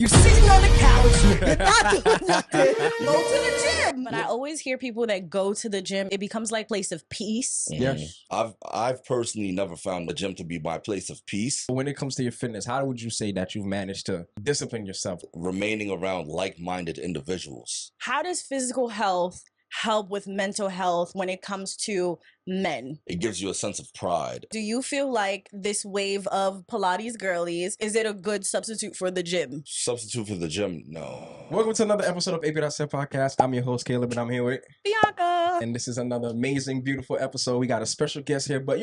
You're sitting on the couch, you're not doing nothing. Go to the gym. But I always hear people that go to the gym, it becomes like a place of peace. Yes. I've personally never found the gym to be my place of peace. When it comes to your fitness, how would you say that you've managed to discipline yourself? Remaining around like-minded individuals. How does physical health help with mental health when it comes to men? It gives you a sense of pride. Do you feel like this wave of Pilates girlies, is it a good substitute for the gym? Substitute for the gym? No. Welcome to another episode of E32 podcast. I'm your host, Caleb, and I'm here with Bianca. And this is another amazing, beautiful episode. We got a special guest here, but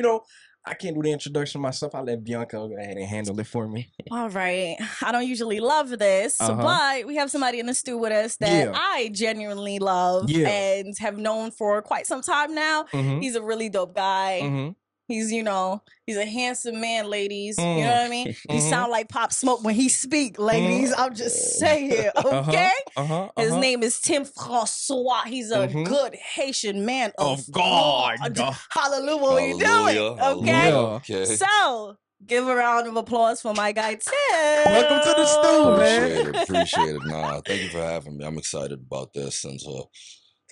I can't do the introduction myself. I'll let Bianca go ahead and handle it for me. All right. I don't usually love this, but we have somebody in the stew with us that I genuinely love and have known for quite some time now. He's a really dope guy. He's, he's a handsome man, ladies. You know what I mean? He sound like Pop Smoke when he speak, ladies. I'm just saying, okay? His name is Tim Francois. He's a good Haitian man of God. Hallelujah. What are you doing? Okay? Okay. So, give a round of applause for my guy, Tim. Welcome to the stew, man. Appreciate it. Nah, thank you for having me. I'm excited about this and to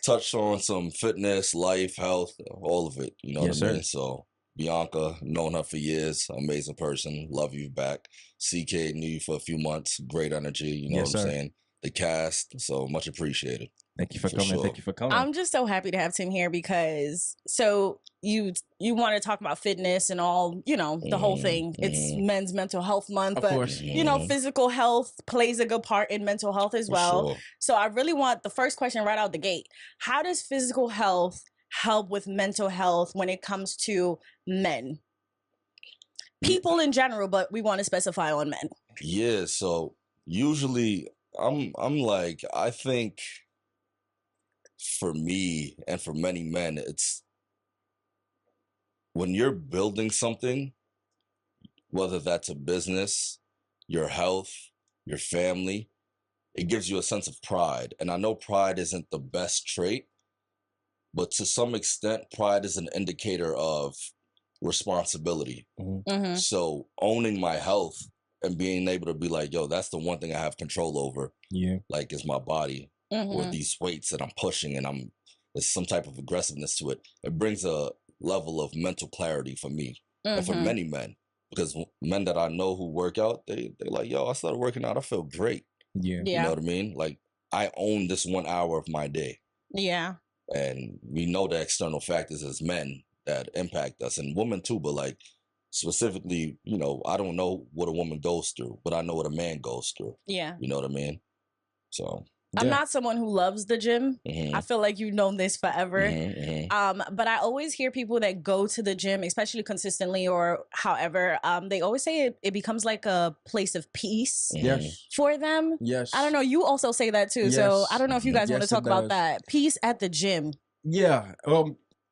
touch on some fitness, life, health, all of it. You know what I mean? So, Bianca, known her for years, amazing person, love you back. CK, knew you for a few months, great energy, you know what I'm saying? The cast, so much appreciated. Thank you for coming. Sure. Thank you for coming. I'm just so happy to have Tim here because you want to talk about fitness and all, the whole thing. It's Men's Mental Health Month, but course. Physical health plays a good part in mental health as well. Sure. So I really want the first question right out the gate. How does physical health help with mental health when it comes to men? People in general, but we want to specify on men. Yeah, so usually I'm like, I think for me and for many men, it's when you're building something, whether that's a business, your health, your family, it gives you a sense of pride. And I know pride isn't the best trait, but to some extent, pride is an indicator of responsibility. So owning my health and being able to be like, yo, that's the one thing I have control over. Yeah. Like, is my body with these weights that I'm pushing and there's some type of aggressiveness to it. It brings a level of mental clarity for me and for many men. Because men that I know who work out, they're like, yo, I started working out, I feel great. Yeah. You know what I mean? Like, I own this 1 hour of my day. Yeah. And we know the external factors as men that impact us, and women too, but like specifically, I don't know what a woman goes through, but I know what a man goes through. Yeah. You know what I mean? So I'm not someone who loves the gym. I feel like you've known this forever. But I always hear people that go to the gym, especially consistently or however, they always say it becomes like a place of peace for them. Yes. I don't know. You also say that too. Yes. So I don't know if you guys want to talk about that. Peace at the gym. Yeah.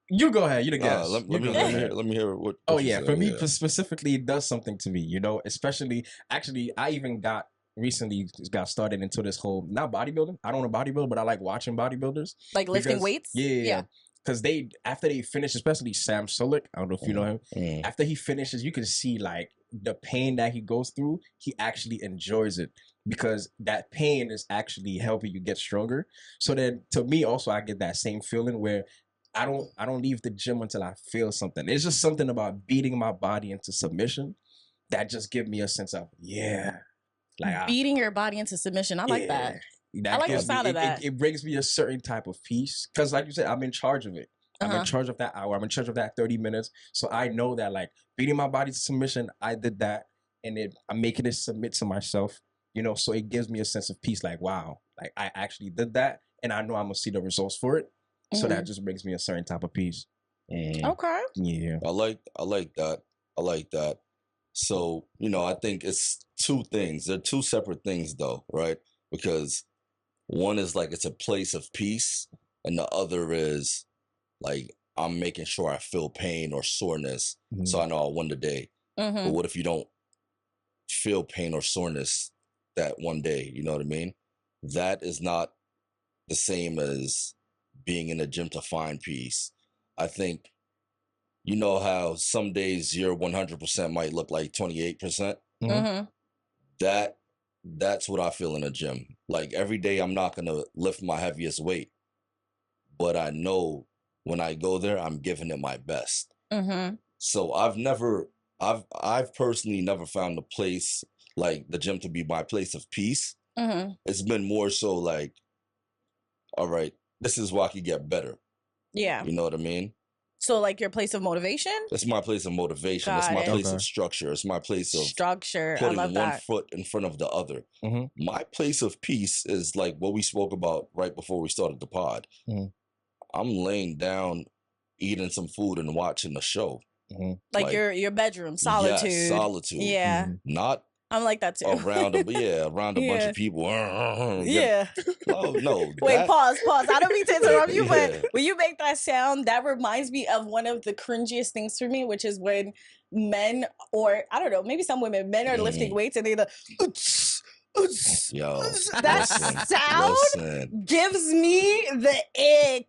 You go ahead. You the guest. Let me hear what. Oh yeah. For me specifically, it does something to me. Especially actually, I even recently got started into this whole, not bodybuilding. I don't want to bodybuild, but I like watching bodybuilders. Like lifting weights? Yeah. Because after they finish, especially Sam Sulek, I don't know if you know him, after he finishes, you can see like the pain that he goes through, he actually enjoys it because that pain is actually helping you get stronger. So then to me also, I get that same feeling where I don't leave the gym until I feel something. It's just something about beating my body into submission that just give me a sense of, like beating your body into submission. I like that. I like the sound of that. It brings me a certain type of peace. Because like you said, I'm in charge of it. I'm in charge of that hour. I'm in charge of that 30 minutes. So I know that like beating my body to submission, I did that. And I'm making it submit to myself. So it gives me a sense of peace. Like, wow, like I actually did that. And I know I'm going to see the results for it. So that just brings me a certain type of peace. Okay. Yeah. I like that. I like that. So, I think it's two things. They're two separate things though, right? Because one is like it's a place of peace and the other is like I'm making sure I feel pain or soreness so I know I won the day. But what if you don't feel pain or soreness that one day? You know what I mean? That is not the same as being in the gym to find peace. I think, how some days your 100% might look like 28%? That that's what I feel in a gym. Like every day I'm not going to lift my heaviest weight, but I know when I go there, I'm giving it my best. Mm-hmm. So I've personally never found a place like the gym to be my place of peace. Mm-hmm. It's been more so like, all right, this is where I can get better. Yeah. You know what I mean? So like your place of motivation? It's my place of motivation. It's my place of structure. It's my place of structure. Putting I love one that. foot in front of the other. Mm-hmm. My place of peace is like what we spoke about right before we started the pod. Mm-hmm. I'm laying down, eating some food and watching a show. Mm-hmm. Like your bedroom, solitude. Yes, solitude. Yeah. Mm-hmm. Not I'm like that too. around a bunch of people. Yeah. No. Wait, pause. I don't mean to interrupt you, but when you make that sound, that reminds me of one of the cringiest things for me, which is when men, or I don't know, maybe some women, men are lifting weights and they're the Yo, that sound gives me the ick.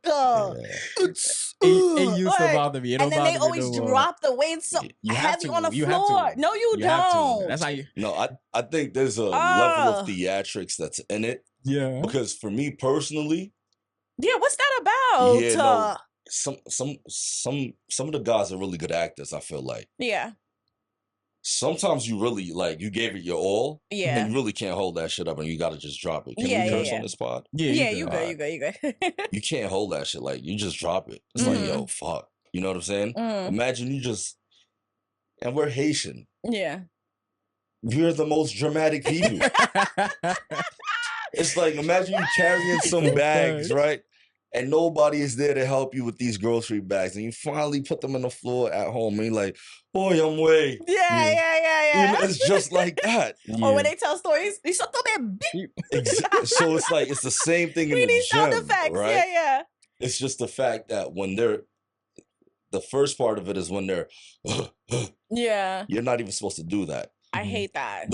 It used to bother me. And then they always drop the weights so heavy on the floor. No, you don't. That's how you. No, I think there's a level of theatrics that's in it. Yeah. Because for me personally. Yeah, what's that about? Yeah, no, some of the guys are really good actors, I feel like. Yeah. Sometimes you really you gave it your all. Yeah. And you really can't hold that shit up and you gotta just drop it. Can we curse on this pod? Yeah, you good. You can't hold that shit. Like you just drop it. It's like, yo, fuck. You know what I'm saying? Imagine you just, and we're Haitian. Yeah. We're the most dramatic people. It's like, imagine you carrying some bags, right? And nobody is there to help you with these grocery bags. And you finally put them on the floor at home and you're like, boy, I'm way. Yeah. You know, it's just like that. Yeah. Or when they tell stories, so it's like, it's the same thing in the gym, sound effects. Right? Yeah. It's just the fact that when the first part of it is when they're, yeah. You're not even supposed to do that. I hate that.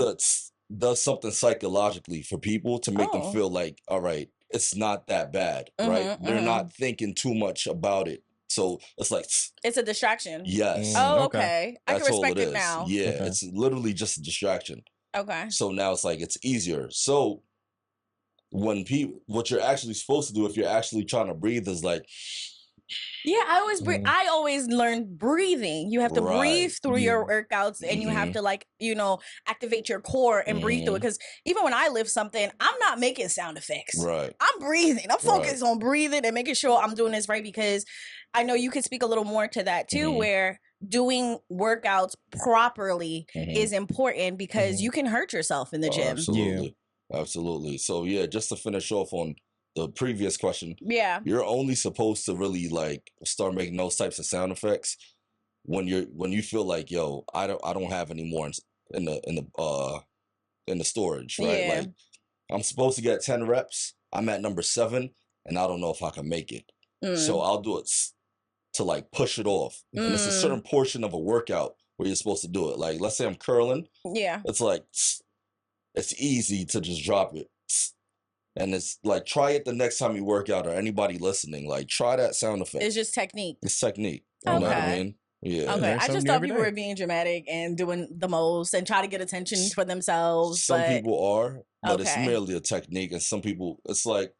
Does something psychologically for people to make them feel like, all right, it's not that bad, right? They're not thinking too much about it. So it's like... It's a distraction. Yes. Oh, okay. I can respect it is. now. Yeah, it's literally just a distraction. Okay. So now it's like, it's easier. So what you're actually supposed to do if you're actually trying to breathe is like... Yeah, I always breathe. I always learn breathing. You have to breathe through your workouts, and you have to activate your core and breathe through it. Because even when I lift something, I'm not making sound effects. Right. I'm breathing. I'm focused on breathing and making sure I'm doing this right, because I know you can speak a little more to that too, where doing workouts properly is important because you can hurt yourself in the gym. Absolutely. Yeah. Absolutely. So yeah, just to finish off on the previous question. Yeah. You're only supposed to really start making those types of sound effects when you feel like, yo, I don't have any more in the storage, right? Yeah. Like I'm supposed to get 10 reps. I'm at number 7 and I don't know if I can make it. So I'll do it to push it off. And it's a certain portion of a workout where you're supposed to do it. Like let's say I'm curling. Yeah. It's like it's easy to just drop it. And it's like, try it the next time you work out, or anybody listening, try that sound effect. It's just technique. It's technique. You know what I mean? Yeah. Okay. I just thought people were being dramatic and doing the most and try to get attention for themselves. Some people are, but it's merely a technique. And some people, it's like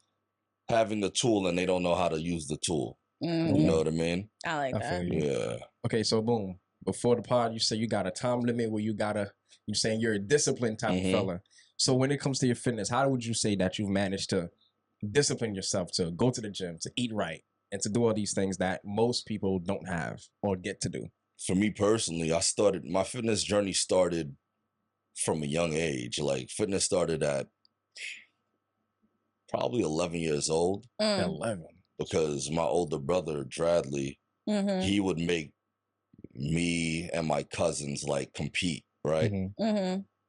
having the tool and they don't know how to use the tool. You know what I mean? I like that. Yeah. Okay, so boom. Before the pod, you say you got a time limit where you're saying you're a disciplined type of fella. So when it comes to your fitness, how would you say that you've managed to discipline yourself to go to the gym, to eat right, and to do all these things that most people don't have or get to do? For me personally, my fitness journey started from a young age. Fitness started at probably 11 years old. 11. Because my older brother, Dradley, he would make me and my cousins compete, right?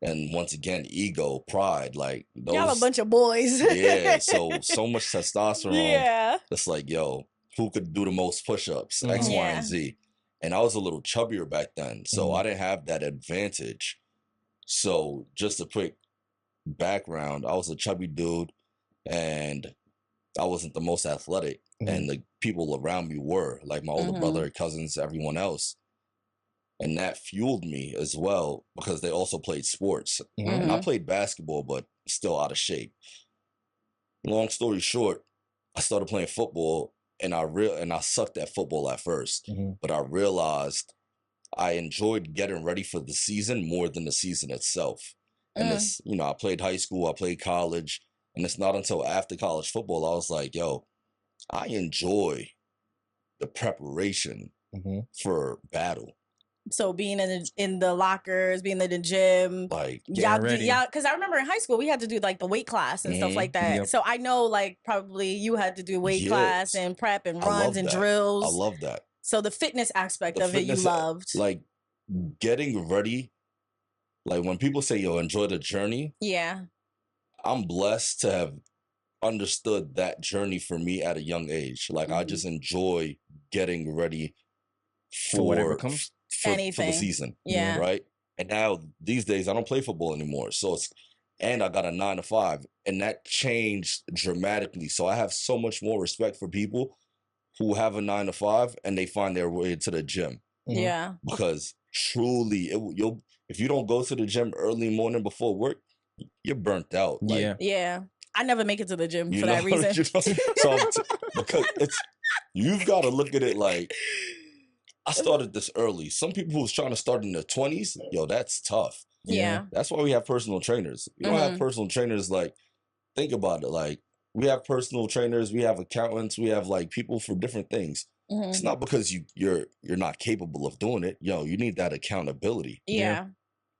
And once again, ego, pride, y'all a bunch of boys. Yeah, so much testosterone. Yeah. It's like, yo, who could do the most push-ups? X, Y, and Z. And I was a little chubbier back then, so I didn't have that advantage. So just a quick background, I was a chubby dude, and I wasn't the most athletic, and the people around me were, like my older brother, cousins, everyone else. And that fueled me as well because they also played sports. And I played basketball, but still out of shape. Long story short, I started playing football, and I sucked at football at first. But I realized I enjoyed getting ready for the season more than the season itself. And it's, I played high school, I played college, and it's not until after college football I was like, yo, I enjoy the preparation for battle. So being in the lockers, being in the gym, like yeah, because I remember in high school we had to do like the weight class and stuff like that. So I know like probably you had to do weight class and prep and runs and drills. I love that. So the fitness aspect of it you loved. Like getting ready. Like when people say, yo, enjoy the journey. Yeah. I'm blessed to have understood that journey for me at a young age. Like I just enjoy getting ready for whatever comes. For the season. Yeah. Right. And now these days I don't play football anymore. So and I got a 9 to 5, and that changed dramatically. So I have so much more respect for people who have a 9 to 5 and they find their way to the gym. Yeah. Because truly if you don't go to the gym early morning before work, you're burnt out. Like, yeah. I never make it to the gym for that reason. So because you've got to look at it like, I started this early. Some people who's trying to start in their 20s, yo, that's tough. Yeah. That's why we have personal trainers. We don't have personal trainers like, think about it. Like, we have personal trainers, we have accountants, we have like people for different things. It's not because you're not capable of doing it. Yo, you need that accountability. Yeah.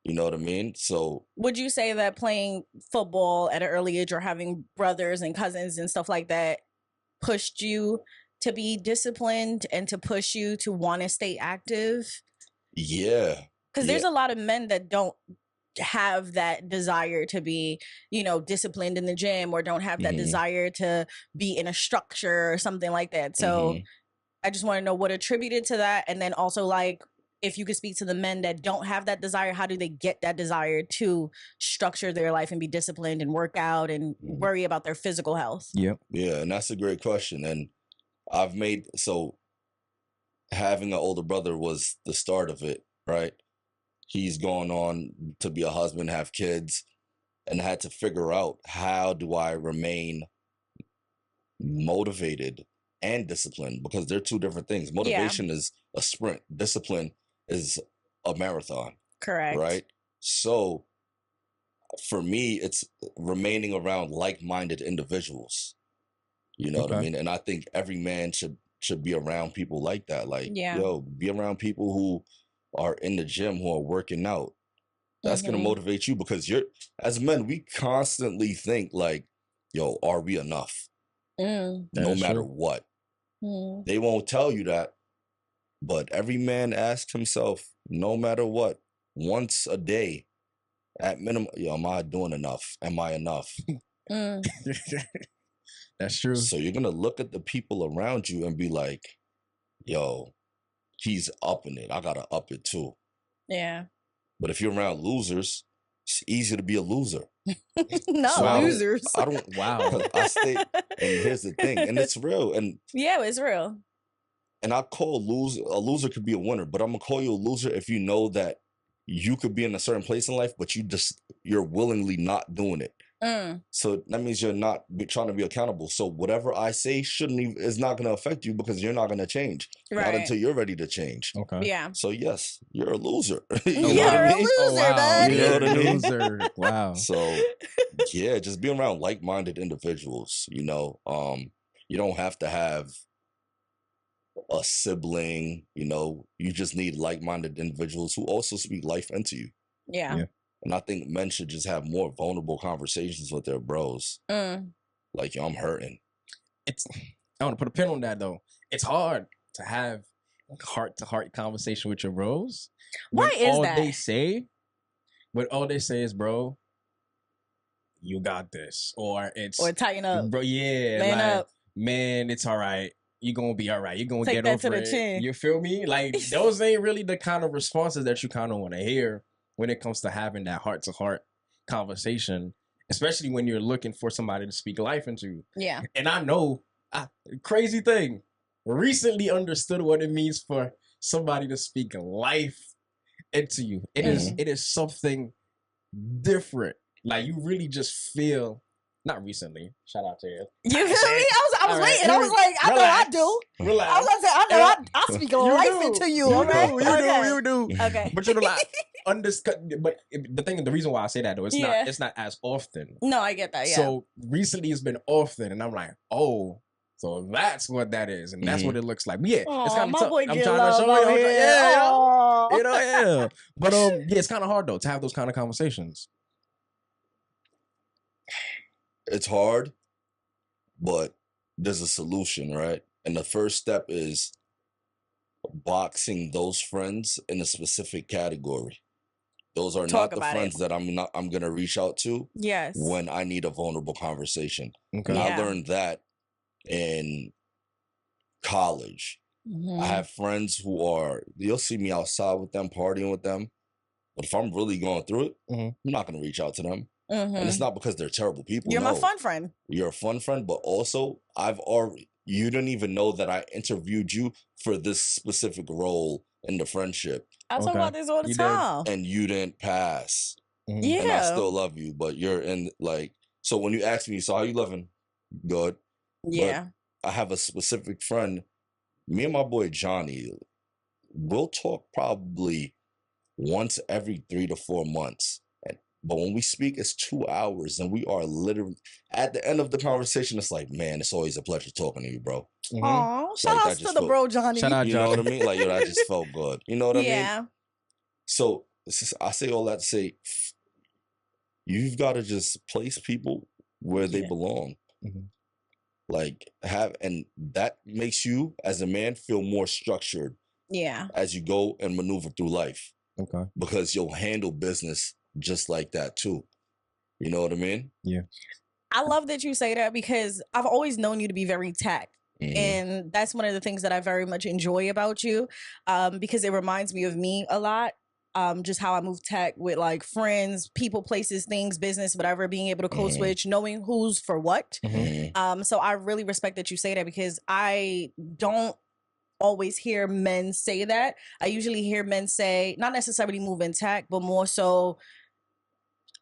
You know what I mean? So would you say that playing football at an early age or having brothers and cousins and stuff like that pushed you to be disciplined and to push you to want to stay active? Yeah. Because there's a lot of men that don't have that desire to be, disciplined in the gym, or don't have that desire to be in a structure or something like that. So I just want to know what attributed to that. And then also, like, if you could speak to the men that don't have that desire, how do they get that desire to structure their life and be disciplined and work out and worry about their physical health? Yeah, and that's a great question. And so having an older brother was the start of it, right? He's gone on to be a husband, have kids, and I had to figure out, how do I remain motivated and disciplined? Because they're two different things. Motivation is a sprint. Discipline is a marathon. Correct. Right? So for me, it's remaining around like-minded individuals. You know what I mean? And I think every man should be around people like that. Like, yo, be around people who are in the gym, who are working out. That's going to motivate you, because as men, we constantly think like, yo, are we enough? No matter what. They won't tell you that, but every man asks himself, no matter what, once a day, at minimum, yo, am I doing enough? Am I enough? That's true. So you're going to look at the people around you and be like, yo, he's upping it. I got to up it too. Yeah. But if you're around losers, it's easy to be a loser. Losers. I don't. Wow. I stay. And here's the thing, and it's real. And yeah, it's real. And I call a loser could be a winner, but I'm gonna call you a loser if you know that you could be in a certain place in life, but you're willingly not doing it. So that means you're not trying to be accountable. So whatever I say is not going to affect you, because you're not going to change. Not until you're ready to change. Okay. Yeah. So yes, you're a loser. You're a loser, buddy. You know what I mean? Loser. Wow. So yeah, just be around like-minded individuals. You don't have to have a sibling. You just need like-minded individuals who also speak life into you. Yeah. And I think men should just have more vulnerable conversations with their bros. Like, yo, I'm hurting. I want to put a pin on that, though. It's hard to have heart-to-heart conversation with your bros. Why is all that? All they say is, bro, you got this. Or tighten up. Bro, yeah. Man up. Man, it's all right. You're going to be all right. You're going to get that over to the it. chin. You feel me? Like, those ain't really the kind of responses that you kind of want to hear when it comes to having that heart-to-heart conversation, especially when you're looking for somebody to speak life into. Yeah. And I know, crazy thing, recently understood what it means for somebody to speak life into you. It is something different. Like you really just feel. Not recently. Shout out to you. You feel me? I was waiting. I was like, I know I do. Relax. I was gonna say, I know I speak on life into you. You do. Okay. But you know, like, but the reason why I say that though, it's not as often. No, I get that. Yeah. So recently it's been often, and I'm like, oh, so that's what that is, and that's what it looks like. But yeah, it's kind of tough. I'm trying to show you. Yeah, you know, yeah. But yeah, it's kind of hard though to have those kind of conversations. It's hard, but there's a solution, right? And the first step is boxing those friends in a specific category. Those are not the friends that I'm gonna reach out to when I need a vulnerable conversation. Okay. And I learned that in college. I have friends you'll see me outside with them, partying with them. But if I'm really going through it, I'm not gonna reach out to them. And it's not because they're terrible people. You're my fun friend. You're a fun friend, but also you didn't even know that I interviewed you for this specific role in the friendship. I talk about this all the time. And you didn't pass. Yeah. And I still love you, but you're in so when you ask me, so how you living? Good. Yeah. But I have a specific friend, me and my boy Johnny, we'll talk probably once every 3 to 4 months. But when we speak, it's 2 hours, and we are literally at the end of the conversation. It's like, man, it's always a pleasure talking to you, bro. Oh, shout out to the bro, Johnny. Shout out, you know what I mean? Like, yo, that just felt good. You know what I mean? Yeah. So I say all that to say, you've got to just place people where they belong. And that makes you, as a man, feel more structured. Yeah. As you go and maneuver through life. Okay. Because you'll handle business just like that too. You know what I mean? Yeah. I love that you say that because I've always known you to be very tact. And that's one of the things that I very much enjoy about you, because it reminds me of me a lot. Just how I move tact with like friends, people, places, things, business, whatever, being able to code switch, knowing who's for what. So I really respect that you say that because I don't always hear men say that. I usually hear men say, not necessarily move in tact, but more so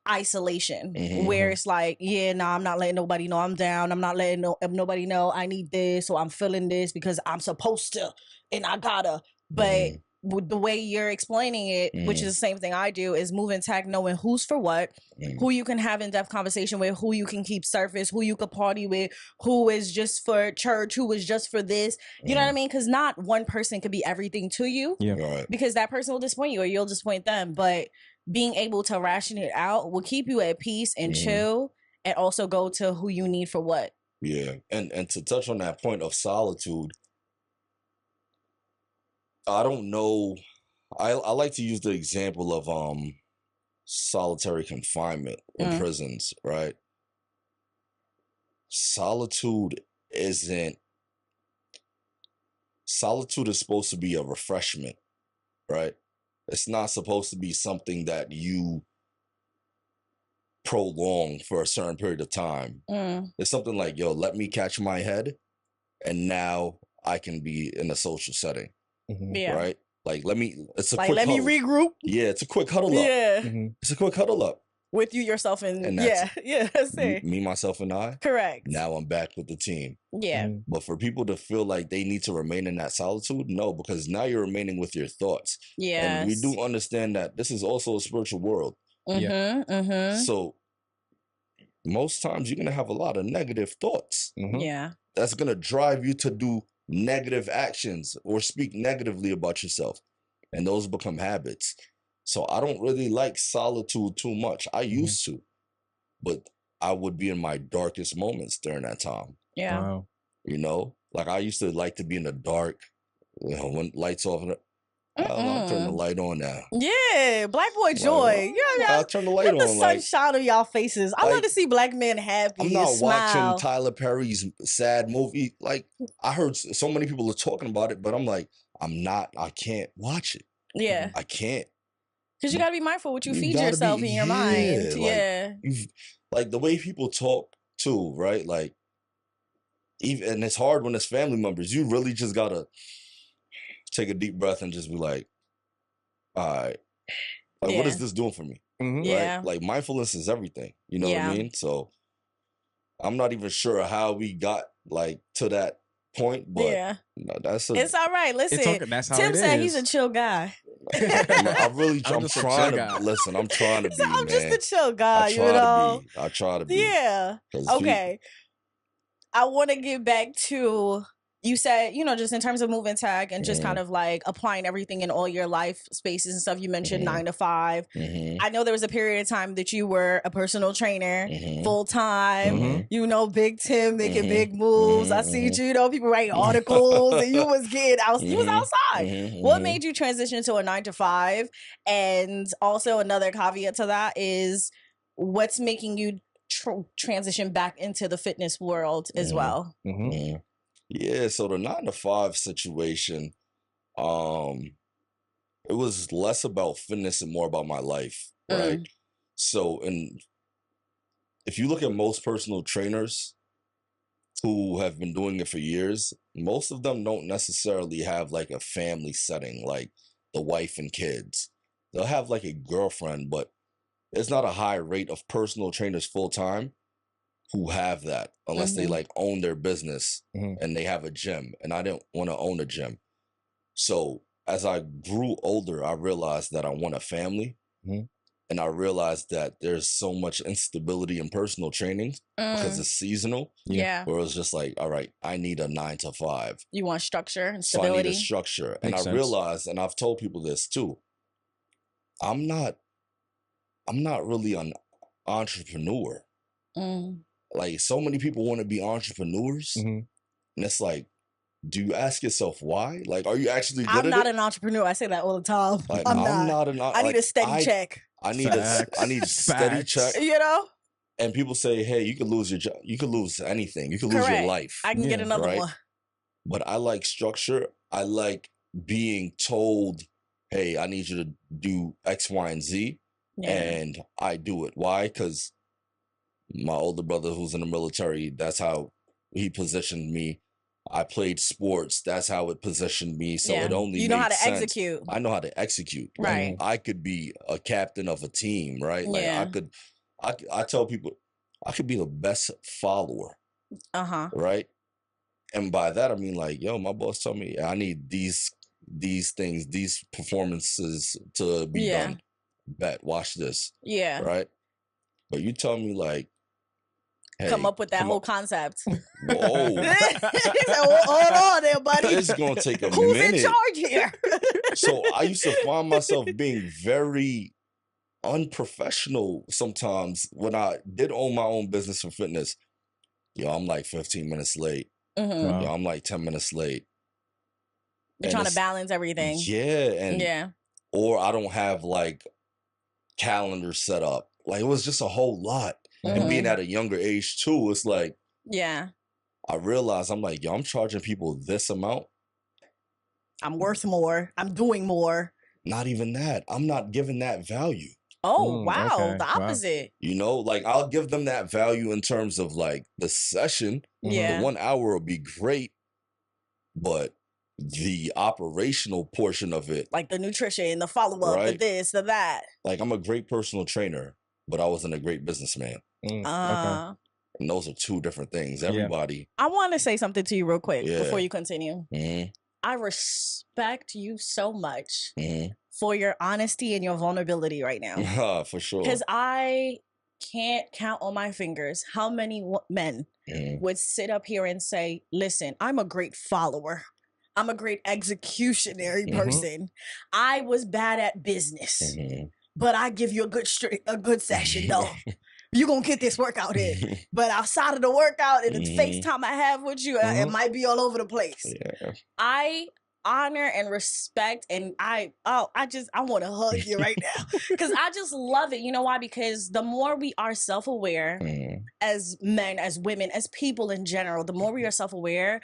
isolation, where it's like, I'm not letting nobody know I'm down. I'm not letting nobody know I need this or I'm feeling this because I'm supposed to and I gotta. But with the way you're explaining it, which is the same thing I do, is move in tact, knowing who's for what, who you can have in-depth conversation with, who you can keep surface, who you could party with, who is just for church, who is just for this. You know what I mean? Because not one person could be everything to you. Yeah. Right. Because that person will disappoint you or you'll disappoint them. But being able to ration it out will keep you at peace and chill, and also go to who you need for what. Yeah. And to touch on that point of solitude, I don't know. I like to use the example of solitary confinement in prisons, right? Solitude is supposed to be a refreshment, right? It's not supposed to be something that you prolong for a certain period of time. It's something like, yo, let me catch my head, and now I can be in a social setting. Yeah. Right? Like, let me regroup. Yeah, it's a quick huddle up. Yeah. It's a quick huddle up. With you, yourself, and that's it. Me, myself, and I. Correct. Now I'm back with the team. Yeah. But for people to feel like they need to remain in that solitude, no, because now you're remaining with your thoughts. Yeah. And we do understand that this is also a spiritual world. So most times you're going to have a lot of negative thoughts. Yeah. That's going to drive you to do negative actions or speak negatively about yourself. And those become habits. So I don't really like solitude too much. I used to, but I would be in my darkest moments during that time. Yeah. Wow. You know, like I used to like to be in the dark, when lights off. I'll turn the light on now. Yeah, black boy joy. I'll turn the light on. The sun shine on y'all faces. I love to see black men happy. I'm not watching Tyler Perry's sad movie. Like, I heard so many people are talking about it, but I'm like, I can't watch it. Yeah. I can't. Because you got to be mindful what you feed yourself in your mind. Yeah. Like the way people talk too, right? Like, and it's hard when it's family members. You really just got to take a deep breath and just be like, all right, Like, what is this doing for me? Yeah. Right? Like, mindfulness is everything. You know what I mean? So I'm not even sure how we got like to that point, but it's all right. Listen, that's how Tim it said is. he's a chill guy. I'm trying to listen. I'm trying to be. I'm man. just a chill guy. I try to be. Yeah. Okay. I want to get back to, you said, just in terms of moving tech and just kind of like applying everything in all your life spaces and stuff. You mentioned 9 to 5. I know there was a period of time that you were a personal trainer, full time. Big Tim making big moves. I see you. People writing articles, and you was you was outside. What made you transition to a 9 to 5? And also another caveat to that is, what's making you transition back into the fitness world as well? Yeah, so the 9 to 5 situation, it was less about fitness and more about my life, right? So, if you look at most personal trainers who have been doing it for years, most of them don't necessarily have like a family setting, like the wife and kids. They'll have like a girlfriend, but there's not a high rate of personal trainers full-time who have that, unless they like own their business and they have a gym. And I didn't want to own a gym. So as I grew older, I realized that I want a family. And I realized that there's so much instability in personal training because it's seasonal. Yeah. Where it was just like, all right, I need a 9 to 5. You want structure and So I stability. need a structure. And Makes I sense. realized, and I've told people this too, I'm not really an entrepreneur. Like, so many people want to be entrepreneurs. And it's like, do you ask yourself why? Like, are you actually good at it? I'm not an entrepreneur. I say that all the time. Like, I'm not. I need a steady check. I need a steady check. And people say, hey, you could lose your job. You could lose anything. You could lose your life. I can get another one. But I like structure. I like being told, hey, I need you to do X, Y, and Z. And I do it. Why? Because my older brother who's in the military, that's how he positioned me. I played sports. That's how it positioned me. So it only know how to sense. execute. I know how to execute. Right. Like, I could be a captain of a team, right? Like I tell people I could be the best follower. Right. And by that I mean, like, yo, my boss told me I need these things, these performances to be done. Bet, watch this. Yeah. Right. But you tell me, like, hey, come up with that whole concept. Whoa. He said, hold on there, buddy. It's going to take a Who's minute. in charge here? So I used to find myself being very unprofessional sometimes when I did own my own business for fitness. Yo, I'm like 15 minutes late. Yo, I'm like 10 minutes late. You're trying to balance everything. Yeah. Or I don't have like calendar set up. Like, it was just a whole lot. And being at a younger age too, it's like, I realized, I'm like, yo, I'm charging people this amount. I'm worth more. I'm doing more. Not even that. I'm not giving that value. Oh, wow. Okay. The opposite. You know, like, I'll give them that value in terms of like the session. The 1 hour will be great, but the operational portion of it, like the nutrition, the follow-up, the this, the that. Like, I'm a great personal trainer, but I wasn't a great businessman. Okay. And those are two different things. Everybody. I want to say something to you real quick before you continue. I respect you so much for your honesty and your vulnerability right now. For sure. Because I can't count on my fingers how many men would sit up here and say, listen, I'm a great follower. I'm a great executionary person. I was bad at business, but I give you a good session though. You're going to get this workout in. But outside of the workout and the FaceTime I have with you, it might be all over the place. I honor and respect, and I want to hug you right now. Because I just love it. You know why? Because the more we are self-aware as men, as women, as people in general, the more we are self-aware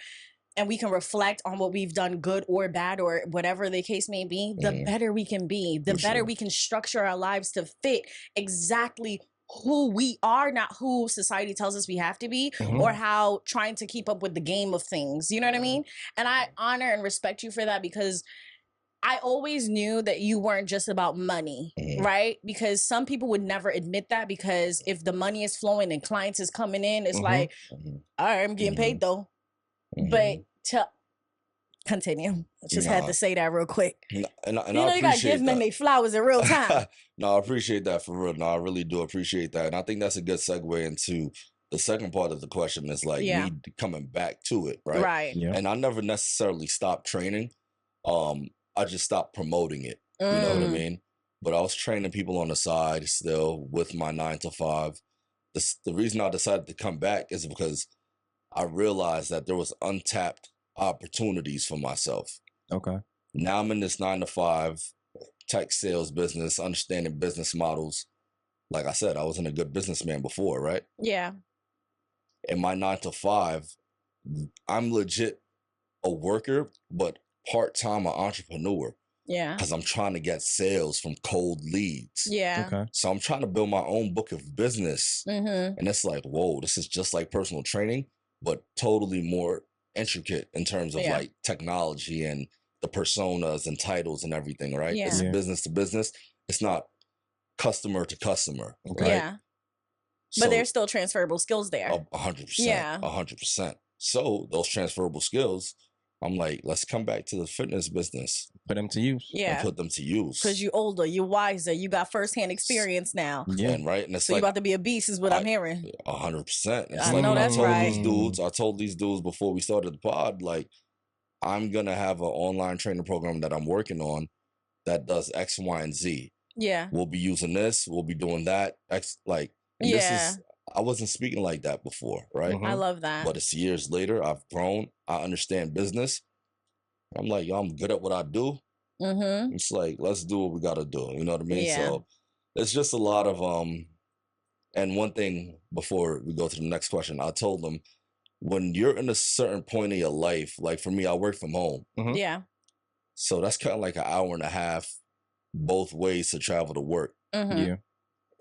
and we can reflect on what we've done, good or bad, or whatever the case may be, the better we can be. The better we can structure our lives to fit exactly who we are, not who society tells us we have to be, or how trying to keep up with the game of things. You know what I mean? And I honor and respect you for that, because I always knew that you weren't just about money, right? Because some people would never admit that, because if the money is flowing and clients is coming in, it's like, all right, I'm getting paid though. But to continue, I just had to say that real quick. And you know, you got to give men their flowers in real time. No, I appreciate that for real. No, I really do appreciate that. And I think that's a good segue into the second part of the question is like me coming back to it, right? Right. Yeah. And I never necessarily stopped training. I just stopped promoting it. You know what I mean? But I was training people on the side still with my 9 to 5. The reason I decided to come back is because I realized that there was untapped opportunities for myself. Okay. Now I'm in this 9 to 5 tech sales business, understanding business models. Like I said, I wasn't a good businessman before, right? Yeah. In my 9 to 5, I'm legit a worker, but part-time an entrepreneur. Yeah. Because I'm trying to get sales from cold leads. Yeah. Okay. So I'm trying to build my own book of business. And it's like, whoa, this is just like personal training, but totally more intricate in terms of like technology and the personas and titles and everything, right? Yeah. It's business to business. It's not customer to customer, right? Yeah. So, but there's still transferable skills there. 100%. Yeah. 100%. So those transferable skills, I'm like, let's come back to the fitness business. Put them to use. Yeah. And put them to use. Because you're older, you're wiser, you got firsthand experience now. Yeah. And right. And it's So like, you're about to be a beast is what I'm hearing. 100%. It's I like know when that's I told right. I told these dudes before we started the pod, like, I'm going to have an online training program that I'm working on that does X, Y, and Z. Yeah. We'll be using this. We'll be doing that. This is, I wasn't speaking like that before, right? I love that. But it's years later. I've grown. I understand business. I'm like, yo, I'm good at what I do. It's like, let's do what we got to do. You know what I mean? Yeah. So it's just a lot of, and one thing before we go to the next question, I told them, when you're in a certain point of your life, like for me, I work from home. Yeah. So that's kind of like an hour and a half both ways to travel to work. Yeah.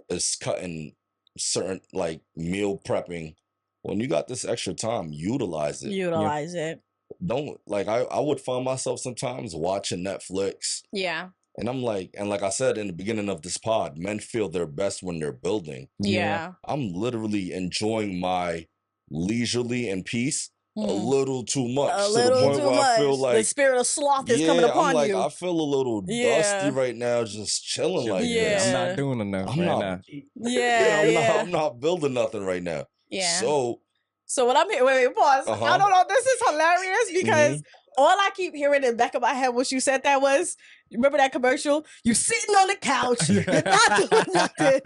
It's cutting certain like meal prepping. When you got this extra time, utilize it. Utilize it. Don't like I would find myself sometimes watching Netflix. Yeah. And I'm like, and like I said in the beginning of this pod, men feel their best when they're building. Yeah. I'm literally enjoying my leisurely and peace a little too much. A to little the point too where much. I feel like the spirit of sloth is coming upon I'm like, you. I feel a little dusty right now, just chilling like this. I'm not doing enough now. Yeah. I'm not building nothing right now. Yeah. So what I'm here, wait, pause. I don't know. This is hilarious because all I keep hearing in the back of my head once you said that was, you remember that commercial? You sitting on the couch, you're not doing nothing.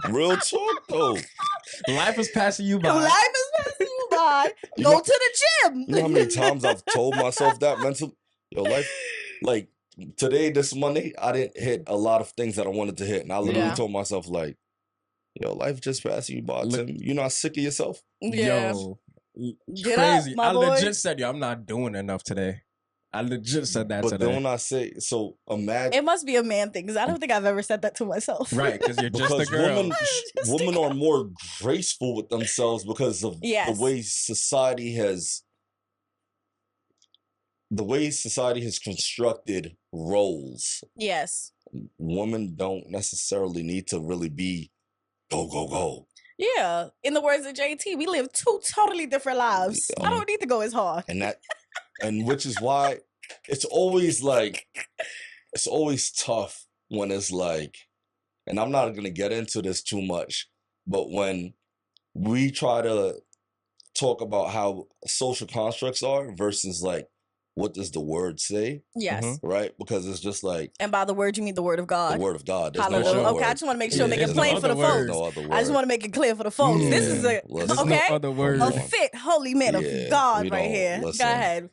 Real talk though. Life is passing you by. Life is passing you by. Go to the gym. You know how many times I've told myself that mentally? Yo, life, like today, this Monday, I didn't hit a lot of things that I wanted to hit. And I literally told myself like, yo, life just passing you by, Tim. You not sick of yourself? Yeah. Yo, Get crazy. up, my I boy. legit said, yo, I'm not doing enough today. I legit said that But today. then when I say, so imagine. It must be a man thing because I don't think I've ever said that to myself. Right, because you're just a girl. Women are more graceful with themselves because of the way society has constructed roles. Yes. Women don't necessarily need to really be go. Yeah. In the words of JT, we live two totally different lives. I don't need to go as hard. And which is why it's always tough when it's like, and I'm not gonna get into this too much, but when we try to talk about how social constructs are versus like, what does the word say? Yes. Right? Because it's just like... And by the word, you mean the word of God. The word of God. There's no other word. I just want to make sure, make it plain for the folks. No other word. I just want to make it clear for the folks. This is a fit holy man of God right here. Go ahead.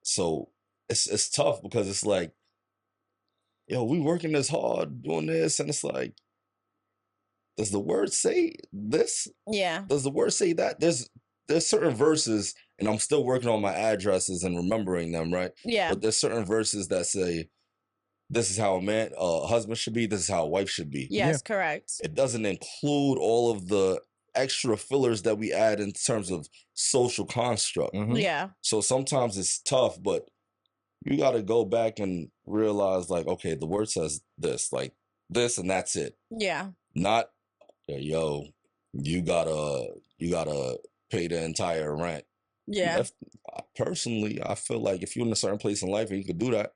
So it's tough because it's like, yo, we working this hard doing this, and it's like, does the word say this? Yeah. Does the word say that? There's certain verses, and I'm still working on my addresses and remembering them, right? Yeah. But there's certain verses that say, this is how a husband should be, this is how a wife should be. Yes, correct. It doesn't include all of the extra fillers that we add in terms of social construct. Yeah. So sometimes it's tough, but you got to go back and realize, like, okay, the word says this, like this, and that's it. Yeah. Not, yo, you gotta pay the entire rent. Yeah. Personally, I feel like if you're in a certain place in life and you could do that,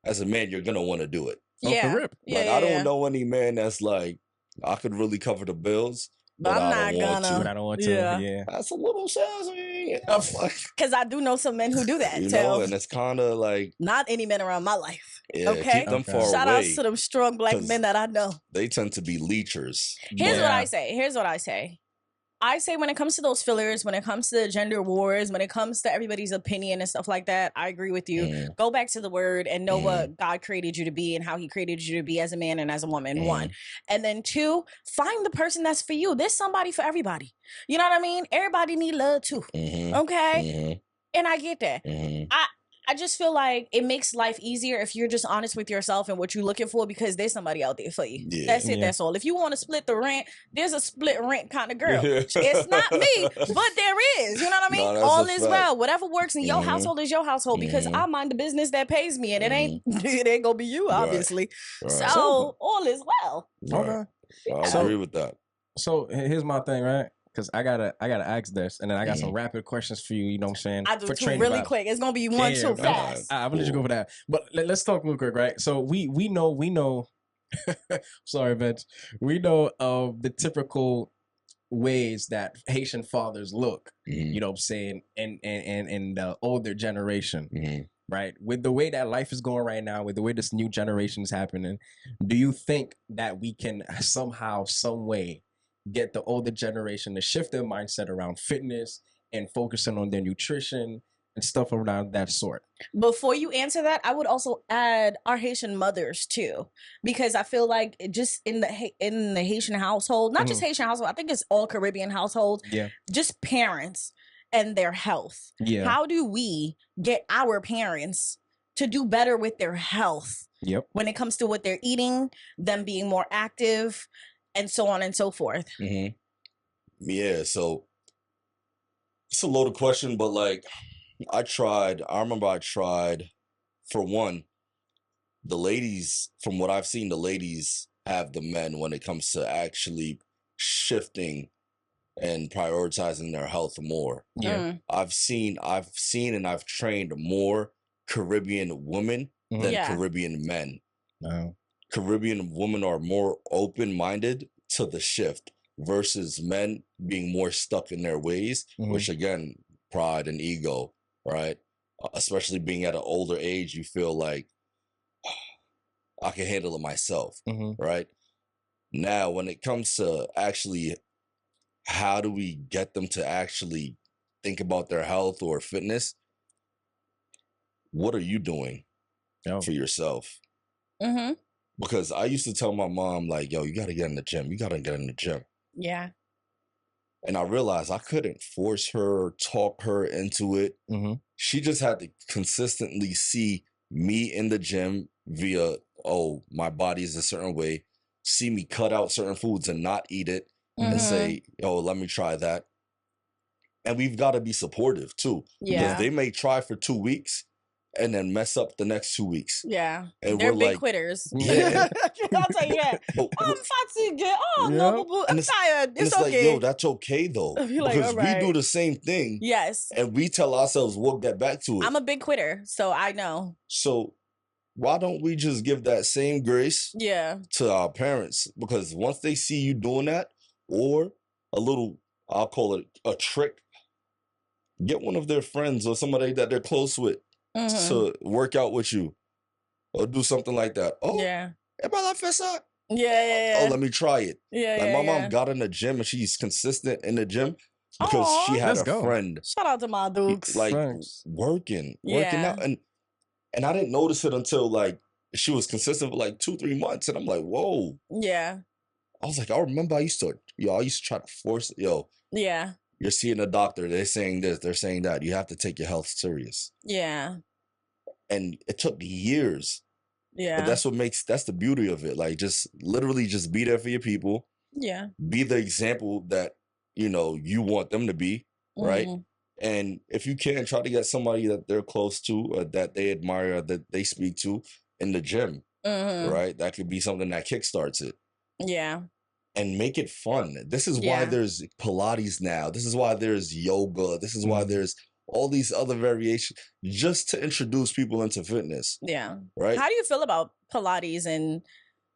as a man, you're gonna want to do it. Yeah. Off the rip. Like, I don't know any man that's like, I could really cover the bills, but I'm I don't not want gonna. But I don't want to. Yeah. Yeah. That's a little sassy. Because I do know some men who do that. You so know, and it's kind of like, not any men around my life. yeah, Okay. keep them Okay. far Shout away. outs to them strong black 'cause men that I know. They tend to be leechers. Here's what Yeah. I say. Here's what I say. I say when it comes to those fillers, when it comes to gender wars, when it comes to everybody's opinion and stuff like that, I agree with you. Mm. Go back to the word and know Mm. what God created you to be and how he created you to be as a man and as a woman, Mm. one. And then two, find the person that's for you. There's somebody for everybody. You know what I mean? Everybody need love too. Mhm. Okay? Mhm. And I get that. Mhm. I just feel like it makes life easier if you're just honest with yourself and what you're looking for because there's somebody out there for you. Yeah. That's it. Yeah. That's all. If you want to split the rent, there's a split rent kind of girl. Yeah. It's not me, but there is. You know what I mean? No, that's All a is fact. well. Whatever works in your Mhm. household is your household because Mhm. I mind the business that pays me, and it ain't it ain't gonna be you, Right. obviously. Right. So all is well. Right. Okay. I So- agree with that. So here's my thing, right? Because I gotta ask this, and then I got some rapid questions for you. You know what I'm saying? I do For too, training really value. quick. It's gonna be one, Damn, two, okay. fast. I'm gonna let you go for that. But let's talk real quick, right? So we know. Sorry, Vince. We know the typical ways that Haitian fathers look. Mhm. You know what I'm saying? And the older generation, Mhm. right? With the way that life is going right now, with the way this new generation is happening, do you think that we can somehow, some way, get the older generation to shift their mindset around fitness and focusing on their nutrition and stuff around that sort? Before you answer that, I would also add our Haitian mothers too, because I feel like just in the Haitian household, not just Haitian household, I think it's all Caribbean households. Yeah. Just parents and their health. Yeah. How do we get our parents to do better with their health Yep. when it comes to what they're eating, them being more active, and so on and so forth? Mhm. Yeah, so it's a loaded question, but like I remember I tried, for one, the ladies, from what I've seen, the ladies have the men when it comes to actually shifting and prioritizing their health more. Yeah. I've seen and I've trained more Caribbean women than Yeah. Caribbean men. No. Caribbean women are more open-minded to the shift versus men being more stuck in their ways, which again, pride and ego, right? Especially being at an older age, you feel like I can handle it myself, right? Now, when it comes to actually, how do we get them to actually think about their health or fitness? What are you doing for yourself? Mm-hmm. Because I used to tell my mom, like, yo, you got to get in the gym. You got to get in the gym. Yeah. And I realized I couldn't force her or talk her into it. She just had to consistently see me in the gym via, oh, my body is a certain way, see me cut out certain foods and not eat it, and say, oh, let me try that. And we've got to be supportive too. Yeah. Because they may try for 2 weeks and then mess up the next 2 weeks. Yeah. And They're we're big like, quitters. Yeah. I'll tell you that. I'm fatigued. Oh, Yeah. no, boo-boo. I'm And tired. And It's it's like, okay. yo, that's okay though. You're like, Because all right. we do the same thing Yes. and we tell ourselves we'll get back to it. I'm a big quitter, so I know. So why don't we just give that same grace Yeah. to our parents? Because once they see you doing that, or a little, I'll call it a trick, get one of their friends or somebody that they're close with to work out with you or do something like that. Oh, Yeah. everybody like Fessa? Yeah. Oh, let me try it. Yeah. Like yeah, my yeah. mom got in the gym and she's consistent in the gym because Aw. she had Let's a go. friend Shout out to my dukes. like Thanks. working Yeah. out. And I didn't notice it until like she was consistent for like 2-3 months. And I'm like, whoa. Yeah. I was like, I remember I used to try to force it. Yo, Yeah. you're seeing a doctor. They're saying this, they're saying that. You have to take your health serious. Yeah. And it took years. Yeah. But that's the beauty of it. Like just literally just be there for your people. Yeah. Be the example that, you know, you want them to be, right? Mhm. And if you can, try to get somebody that they're close to, that they admire, that they speak to in the gym, right? That could be something that kickstarts it. Yeah. And make it fun. This is why there's Pilates now. This is why there's yoga. This is why there's all these other variations, just to introduce people into fitness. Yeah. Right? How do you feel about Pilates and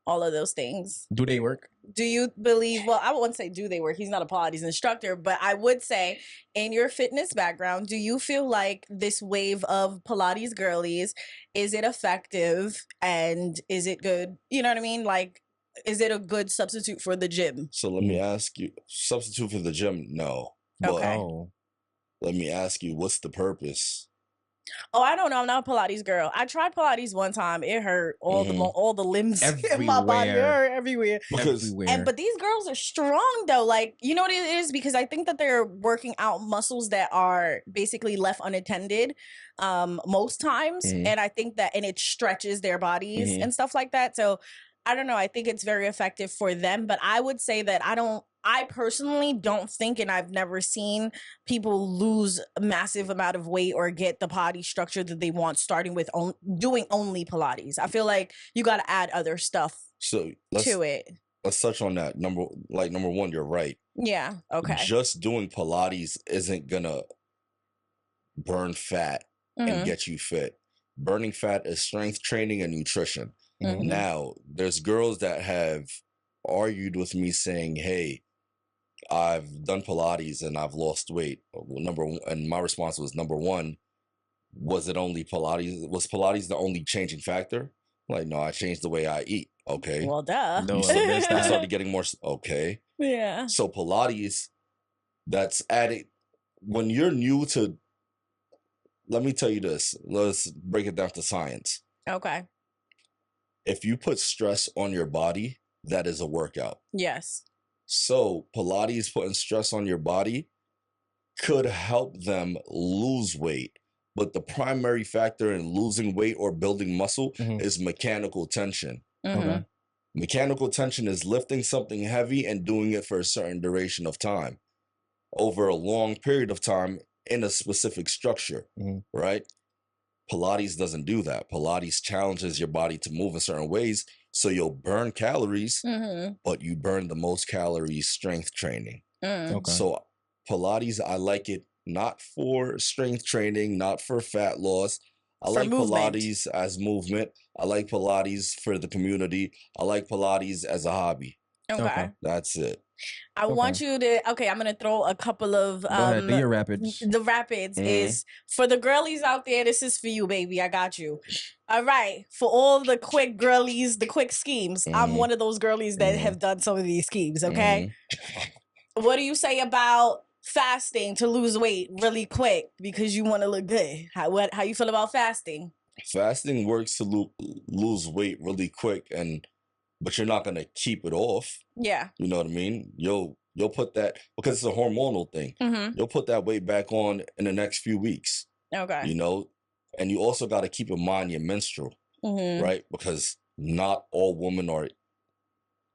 all of those things? Do they work? Do you believe, well, I wouldn't say do they work. He's not a Pilates instructor, but I would say in your fitness background, do you feel like this wave of Pilates girlies, is it effective and is it good? You know what I mean? Like, is it a good substitute for the gym? So let me ask you, substitute for the gym? No. Okay. But let me ask you, what's the purpose? Oh, I don't know. I'm not a Pilates girl. I tried Pilates one time. It hurt all the limbs in my body. It hurt everywhere. But these girls are strong though. Like, you know what it is? Because I think that they're working out muscles that are basically left unattended most times. And I think that, and it stretches their bodies and stuff like that. So I don't know. I think it's very effective for them, but I would say that I personally don't think, and I've never seen people lose a massive amount of weight or get the body structure that they want starting with doing only Pilates. I feel like you got to add other stuff to it. Let's touch on that. Number one, you're right. Yeah. Okay. Just doing Pilates isn't gonna burn fat and get you fit. Burning fat is strength training and nutrition. Now, there's girls that have argued with me saying, hey, I've done Pilates and I've lost weight. And my response was, number one, was it only Pilates? Was Pilates the only changing factor? Like, no, I changed the way I eat. Okay. Well, duh. No, I started getting more. Okay. Yeah. So Pilates, that's added. When you're new to, let me tell you this. Let's break it down to science. Okay. If you put stress on your body, that is a workout. Yes. So Pilates putting stress on your body could help them lose weight. But the primary factor in losing weight or building muscle is mechanical tension. Okay. Mechanical tension is lifting something heavy and doing it for a certain duration of time, over a long period of time in a specific structure, right? Pilates doesn't do that. Pilates challenges your body to move in certain ways, so you'll burn calories, but you burn the most calories strength training. Okay. So Pilates, I like it not for strength training, not for fat loss. I like Pilates as movement. I like Pilates for the community. I like Pilates as a hobby. Okay. That's it. I want you to, I'm going to throw a couple of, Go ahead, do your rapids. The rapids is, for the girlies out there, this is for you, baby. I got you. All right. For all the quick girlies, the quick schemes, I'm one of those girlies that have done some of these schemes, okay? What do you say about fasting to lose weight really quick because you want to look good? How you feel about fasting? Fasting works to lose weight really quick, but you're not gonna keep it off. Yeah. You know what I mean? You'll put that, because it's a hormonal thing. You'll put that weight back on in the next few weeks. Okay. You know, and you also got to keep in mind your menstrual, right? Because not all women are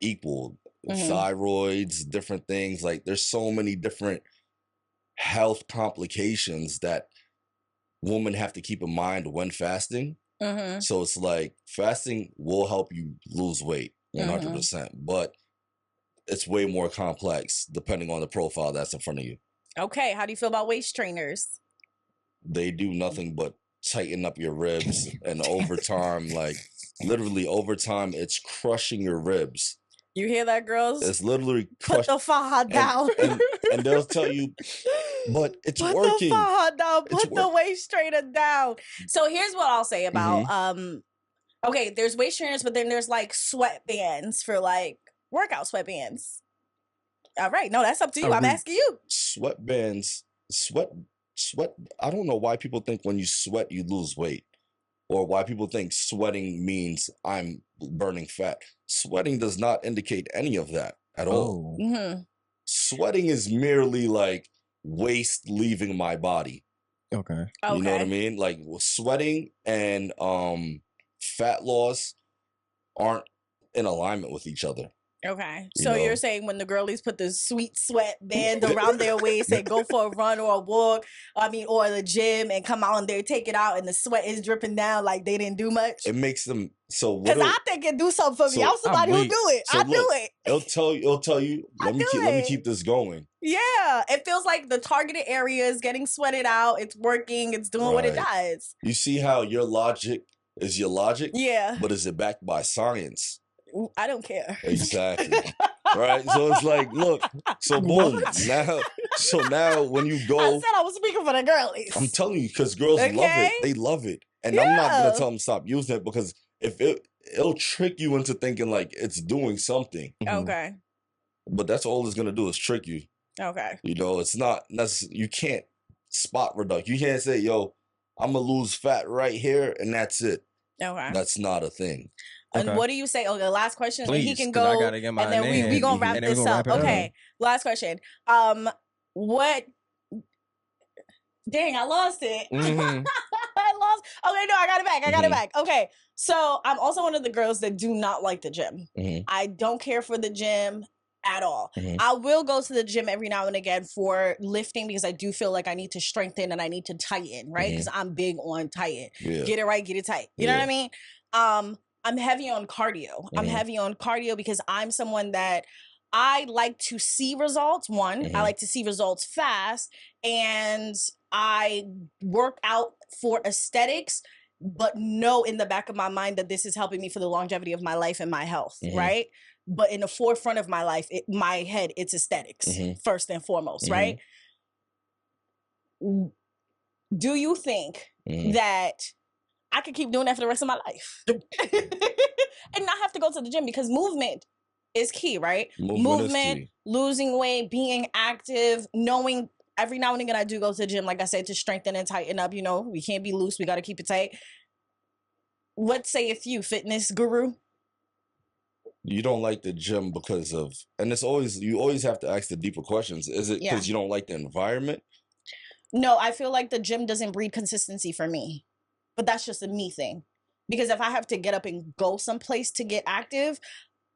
equal. Thyroids, different things. Like, there's so many different health complications that women have to keep in mind when fasting. So it's like, fasting will help you lose weight 100%, but it's way more complex depending on the profile that's in front of you. Okay. How do you feel about waist trainers? They do nothing but tighten up your ribs, and over time, like literally over time, it's crushing your ribs. You hear that, girls? It's literally put the faja down. And they'll tell you, but it's put working. Put the faja down. Put the waist trainer down. So here's what I'll say about okay, there's waist trainers, but then there's like sweatbands for like workout sweatbands. All right, no, that's up to you. I'm asking you. Sweatbands, sweat. I don't know why people think when you sweat you lose weight, or why people think sweating means I'm burning fat. Sweating does not indicate any of that at all. Sweating is merely like waste leaving my body. Okay. You know what I mean? Like, sweating and fat loss aren't in alignment with each other. Okay. So you're saying when the girlies put the sweet sweat band around their waist and go for a run or a walk, or the gym and come out and they take it out and the sweat is dripping down like they didn't do much? It makes them because I think it do something for me. I'm somebody who do it. I do it. It'll tell you. Let me keep this going. Yeah, it feels like the targeted area is getting sweated out. It's working. It's doing what it does. You see how your logic is your logic? Yeah. But is it backed by science? I don't care. Exactly. Right? So it's like, look, so boom. Now when you go, I said I was speaking for the girlies. I'm telling you, because girls love it. They love it. And I'm not gonna tell them stop using it, because if it'll trick you into thinking like it's doing something. Okay. But that's all it's gonna do is trick you. Okay. It's not you can't spot reduction. You can't say, yo, I'm gonna lose fat right here and that's it. Okay. That's not a thing. And what do you say? Okay, last question. Please, he can go, I gotta get and then we gonna wrap this up. Okay, last question. What? Dang, I lost it. Mm-hmm. I lost. Okay, no, I got it back. Okay, so I'm also one of the girls that do not like the gym. I don't care for the gym at all. I will go to the gym every now and again for lifting because I do feel like I need to strengthen and I need to tighten, right? Because I'm big on tighten. Yeah. Get it right, get it tight. You know what I mean? I'm heavy on cardio. I'm heavy on cardio because I'm someone that I like to see results. One, I like to see results fast, and I work out for aesthetics, but know in the back of my mind that this is helping me for the longevity of my life and my health, right? But in the forefront of my life, my head, it's aesthetics first and foremost, right? Do you think that I could keep doing that for the rest of my life and not have to go to the gym? Because movement is key, right? Movement, losing weight, being active, knowing every now and again I do go to the gym, like I said, to strengthen and tighten up. We can't be loose. We got to keep it tight. What sayeth you, fitness guru? You don't like the gym because of, and you always have to ask the deeper questions. Is it because you don't like the environment? No, I feel like the gym doesn't breed consistency for me. But that's just a me thing. Because if I have to get up and go someplace to get active,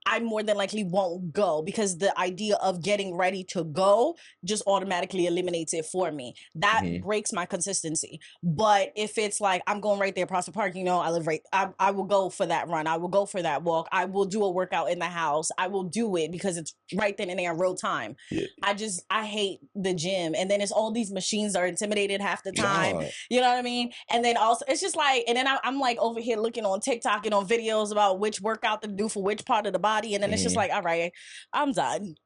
I more than likely won't go because the idea of getting ready to go just automatically eliminates it for me. That breaks my consistency. But if it's like I'm going right there across the park, I live right, I will go for that run. I will go for that walk. I will do a workout in the house. I will do it because it's right then and there in real time. Yeah. I hate the gym. And then it's all these machines that are intimidated half the time. God. You know what I mean? And then also it's just like, and then I'm like over here looking on TikTok and on videos about which workout to do for which part of the body. And then it's just like, all right, I'm done.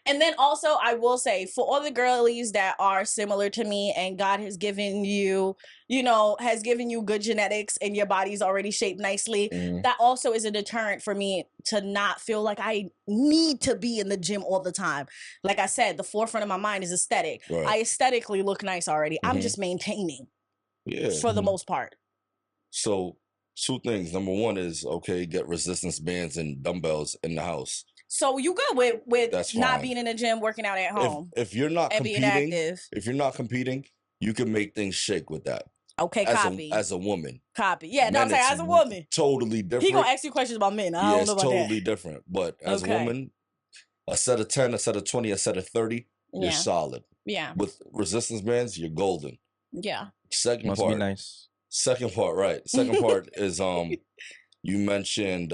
And then also I will say for all the girlies that are similar to me and God has given you, has given you good genetics and your body's already shaped nicely, that also is a deterrent for me to not feel like I need to be in the gym all the time. Like I said, the forefront of my mind is aesthetic. Right. I aesthetically look nice already. I'm just maintaining for the most part. So 2 things. Number 1 is, get resistance bands and dumbbells in the house. So you good with not being in the gym, working out at home. If you're not competing, you can make things shake with that. Okay, copy. As a woman. Copy. Yeah, no, I'm saying as a woman. Totally different. He gonna ask you questions about men. I don't know about that. It's totally different. But as a woman, a set of 10, a set of 20, a set of 30, you're solid. Yeah. With resistance bands, you're golden. Yeah. Must be nice. Second part, right. Second part is you mentioned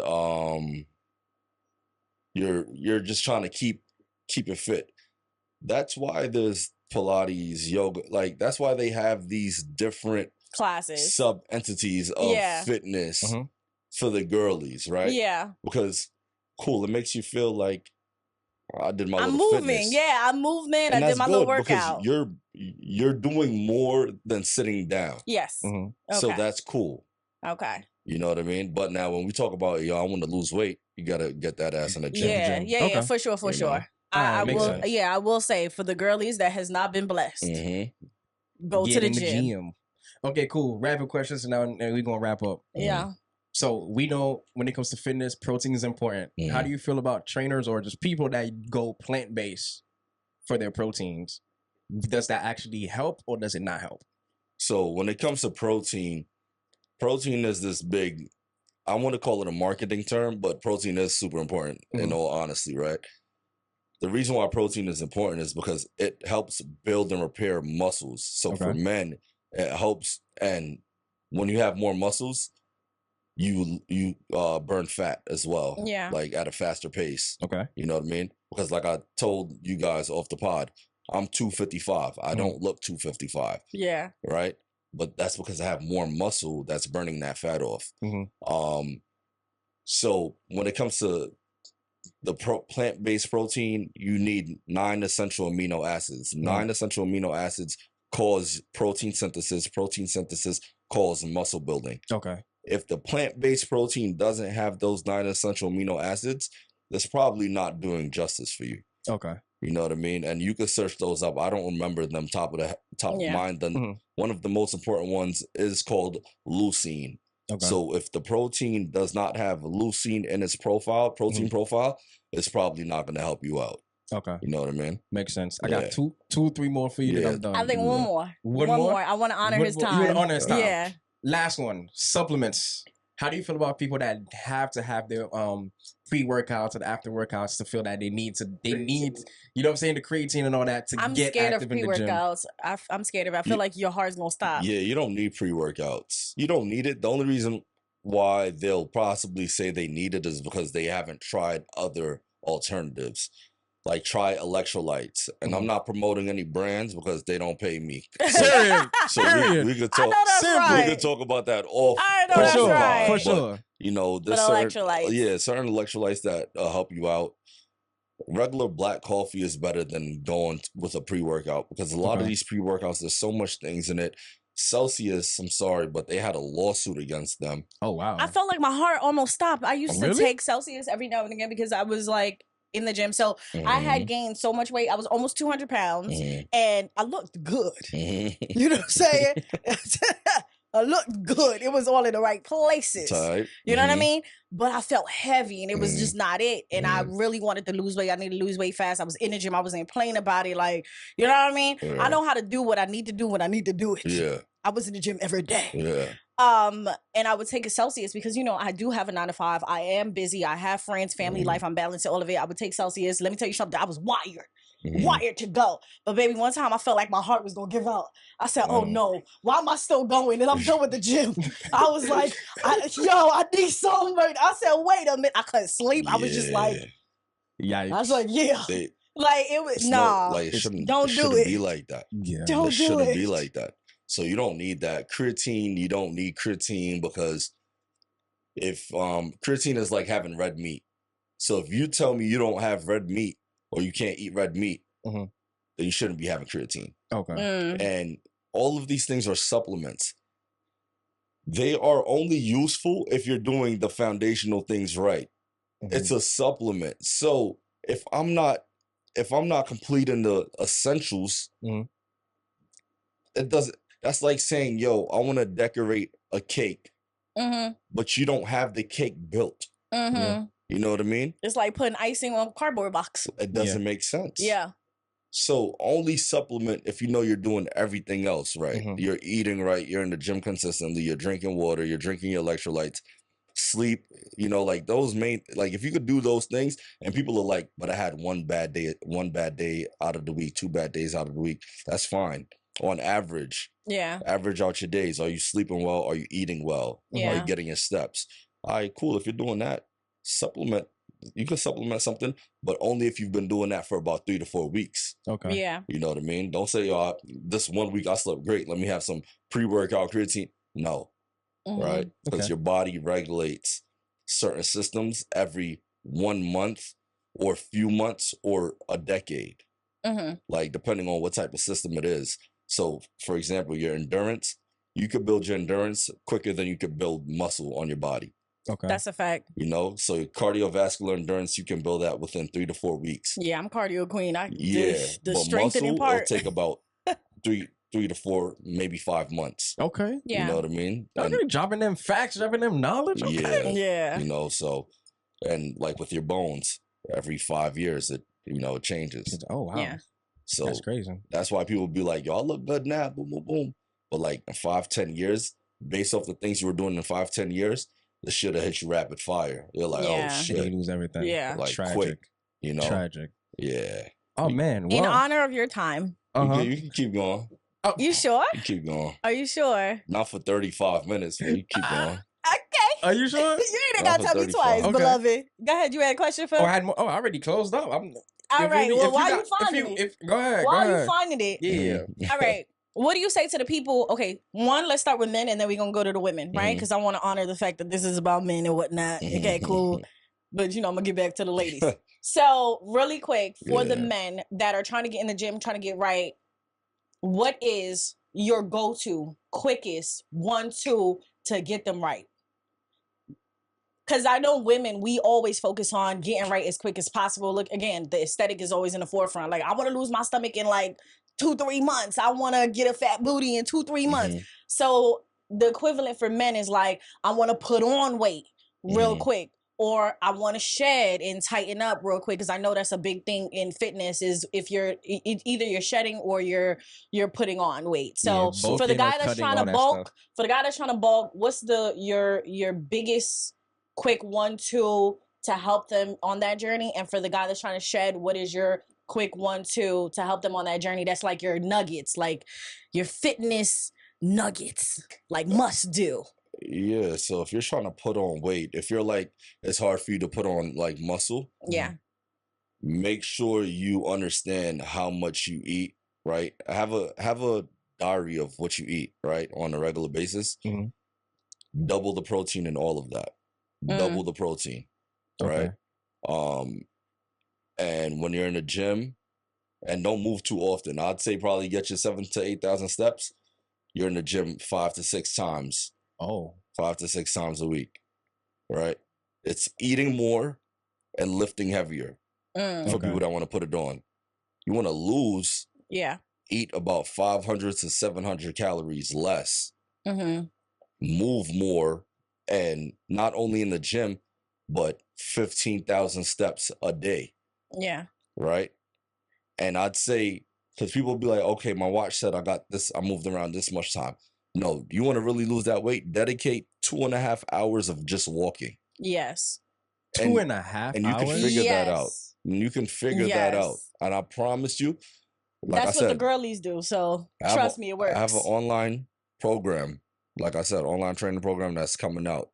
you're just trying to keep it fit. That's why there's Pilates, yoga, like that's why they have these different classes, sub entities of fitness for the girlies, right? Yeah. Because it makes you feel like I did my little moving. Fitness. Yeah, I'm moving. I did my little workout. Because you're doing more than sitting down. Yes. Okay. So that's cool. Okay. You know what I mean? But now when we talk about, I want to lose weight, you got to get that ass in the gym. Yeah, for sure. I will say for the girlies that has not been blessed, go to the gym. Okay, cool. Rapid questions, and now we're going to wrap up. Yeah. So we know when it comes to fitness, protein is important. How do you feel about trainers or just people that go plant-based for their proteins? Does that actually help or does it not help? So when it comes to protein is this big I want to call it a marketing term, but protein is super important in all honesty, right? The reason why protein is important is because it helps build and repair muscles. So for men, it helps. And when you have more muscles, you burn fat as well. Yeah. Like at a faster pace. Okay. You know what I mean? Because like I told you guys off the pod, I'm 255. I don't look 255. Yeah. Right? But that's because I have more muscle that's burning that fat off. So when it comes to the plant-based protein, you need 9 essential amino acids. 9 essential amino acids cause protein synthesis. Protein synthesis cause muscle building. Okay. If the plant-based protein doesn't have those 9 essential amino acids, that's probably not doing justice for you. Okay. You know what I mean? And you can search those up. I don't remember them top of mind. One of the most important ones is called leucine. Okay. So if the protein does not have leucine in its protein profile, it's probably not going to help you out. Okay. You know what I mean? Makes sense. I got two, 3 more for you. That I'm done. I think one more. One more. I want to honor his time. You want to honor his time. Yeah. Last one. Supplements. How do you feel about people that have to have their pre-workouts and after workouts to feel that they need, you know what I'm saying, the creatine and all that to get active in the gym? I'm scared of pre-workouts. I'm scared of it. I feel like your heart's going to stop. Yeah, you don't need pre-workouts. You don't need it. The only reason why they'll possibly say they need it is because they haven't tried other alternatives. Like try electrolytes, and I'm not promoting any brands because they don't pay me. So we could talk. We could talk about that off. For sure. You know, there's certain electrolytes that help you out. Regular black coffee is better than going with a pre-workout because a lot of these pre-workouts, there's so much things in it. Celsius, I'm sorry, but they had a lawsuit against them. Oh wow! I felt like my heart almost stopped. I used to take Celsius every now and again because I was like in the gym. So I had gained so much weight. I was almost 200 pounds and I looked good. You know what I'm saying? I looked good. It was all in the right places. You know what I mean? But I felt heavy and it was just not it. And I really wanted to lose weight. I needed to lose weight fast. I was in the gym. I wasn't playing about it. Like, you know what I mean? I know how to do what I need to do when I need to do it. Yeah. I was in the gym every day. Yeah. And I would take a Celsius because, you know, I do have a 9 to 5. I am busy. I have friends, family life. I'm balancing all of it. I would take Celsius. Let me tell you something. I was wired to go. But baby, one time I felt like my heart was going to give out. I said, oh no, why am I still going? And I'm done with the gym. I was like, I need something. I said, wait a minute. I couldn't sleep. I was just like, I was like, like it was, like it don't do it. Be like that. Yeah. Don't it shouldn't be like that. So you don't need that. Creatine, you don't need creatine because if creatine is like having red meat. So if you tell me you don't have red meat or you can't eat red meat, then you shouldn't be having creatine. Okay. And all of these things are supplements. They are only useful if you're doing the foundational things right. It's a supplement. So if I'm not completing the essentials, it doesn't. That's like saying, yo, I want to decorate a cake, but you don't have the cake built. You know what I mean? It's like putting icing on a cardboard box. It doesn't make sense. Yeah. So only supplement if you know you're doing everything else right. You're eating right. You're in the gym consistently. You're drinking water. You're drinking your electrolytes. Sleep. You know, like those main. Like if you could do those things, and people are like, "But I had one bad day out of the week, 2 bad days out of the week." That's fine. On average. Yeah. Average out your days. Are you sleeping well? Are you eating well? Yeah. Are you getting your steps? All right, cool. If you're doing that, supplement. You can supplement something, but only if you've been doing that for about 3 to 4 weeks. Okay. Yeah. You know what I mean? Don't say, oh, this 1 week I slept great. Let me have some pre-workout creatine. No. Right? Because your body regulates certain systems every 1 month or a few months or a decade. Like depending on what type of system it is. So for example, your endurance, you could build your endurance quicker than you could build muscle on your body. Okay. That's a fact. You know, so cardiovascular endurance, you can build that within 3 to 4 weeks. Yeah, I'm cardio queen. The but strengthening muscle, part it'll take about 3 to 4, maybe 5 months. Okay. Yeah. You know what I mean? Okay, dropping them facts, dropping them knowledge. Okay. Yeah. You know, so, and like with your bones, every 5 years, it changes. Oh, wow. Yeah. So that's crazy. That's why people be like, y'all look good now, boom, boom, boom. But like in 5-10 years, based off the things you were doing in 5-10 years, the shit will hit you rapid fire. You're like, oh shit, you lose everything. Yeah, like tragic. quick, you know, tragic. Yeah. Oh man, well, in honor of your time. You can keep going. Oh. You sure? You keep going. Are you sure? Not for 35 minutes, but you keep going. Okay. Are you sure? You ain't gotta tell me 35. twice, Okay. beloved. Go ahead. You had a question for? Oh, I had more. Oh, I already closed up. I'm. All right. Really, Well, why are you finding it? Go ahead. Why go are ahead. you finding it? Yeah. All right. What do you say to the people? Okay, one, let's start with men, and then we're gonna go to the women, right? Because I want to honor the fact that this is about men and whatnot. Okay, cool. But I'm gonna get back to the ladies. So, really quick, for the men that are trying to get in the gym, trying to get right, what is your go-to quickest 1-2 to get them right? Because I know women, we always focus on getting right as quick as possible. Look, again, the aesthetic is always in the forefront. Like, I want to lose my stomach in like 2-3 months. I want to get a fat booty in 2-3 months. So the equivalent for men is like, I want to put on weight real quick, or I want to shed and tighten up real quick. Because I know that's a big thing in fitness is if you're either you're shedding or you're putting on weight. So for the guy that's trying to bulk, what's your biggest quick 1-2 to help them on that journey? And for the guy that's trying to shed, what is your quick 1-2 to help them on that journey? That's like your nuggets, like your fitness nuggets, like must do. Yeah, so if you're trying to put on weight, if you're like, it's hard for you to put on like muscle. Yeah. Make sure you understand how much you eat, right? Have a diary of what you eat, right? On a regular basis. Double the protein in all of that. Double the protein, right? And when you're in the gym, and don't move too often. I'd say probably get your 7,000 to 8,000 steps. You're in the gym 5 to 6 times. 5 to 6 times a week, right? It's eating more and lifting heavier for people that want to put it on. You want to lose, eat about 500 to 700 calories less. Move more, and not only in the gym, but 15,000 steps a day. Yeah. Right? And I'd say, because people be like, okay, my watch said I got this, I moved around this much time. No, you want to really lose that weight? Dedicate 2.5 hours of just walking. Yes. 2.5 hours? And you can figure that out. And you can figure that out. And I promise you, like that's I said, what the girlies do. So trust me, it works. I have an online program, like I said, online training program that's coming out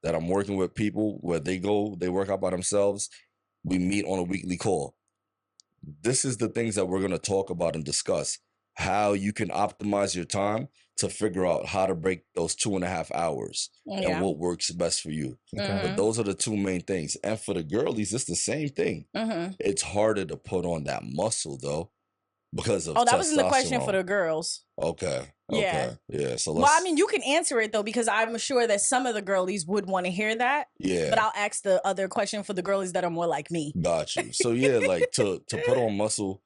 that I'm working with people where they go, they work out by themselves. We meet on a weekly call. This is the things that we're going to talk about and discuss. How you can optimize your time to figure out how to break those 2.5 hours and what works best for you. But those are the two main things. And for the girlies, it's the same thing. It's harder to put on that muscle though, because of that wasn't the question for the girls. Okay. Yeah. So well, I mean, you can answer it though, because I'm sure that some of the girlies would want to hear that. Yeah. But I'll ask the other question for the girlies that are more like me. Got you. So yeah, like to put on muscle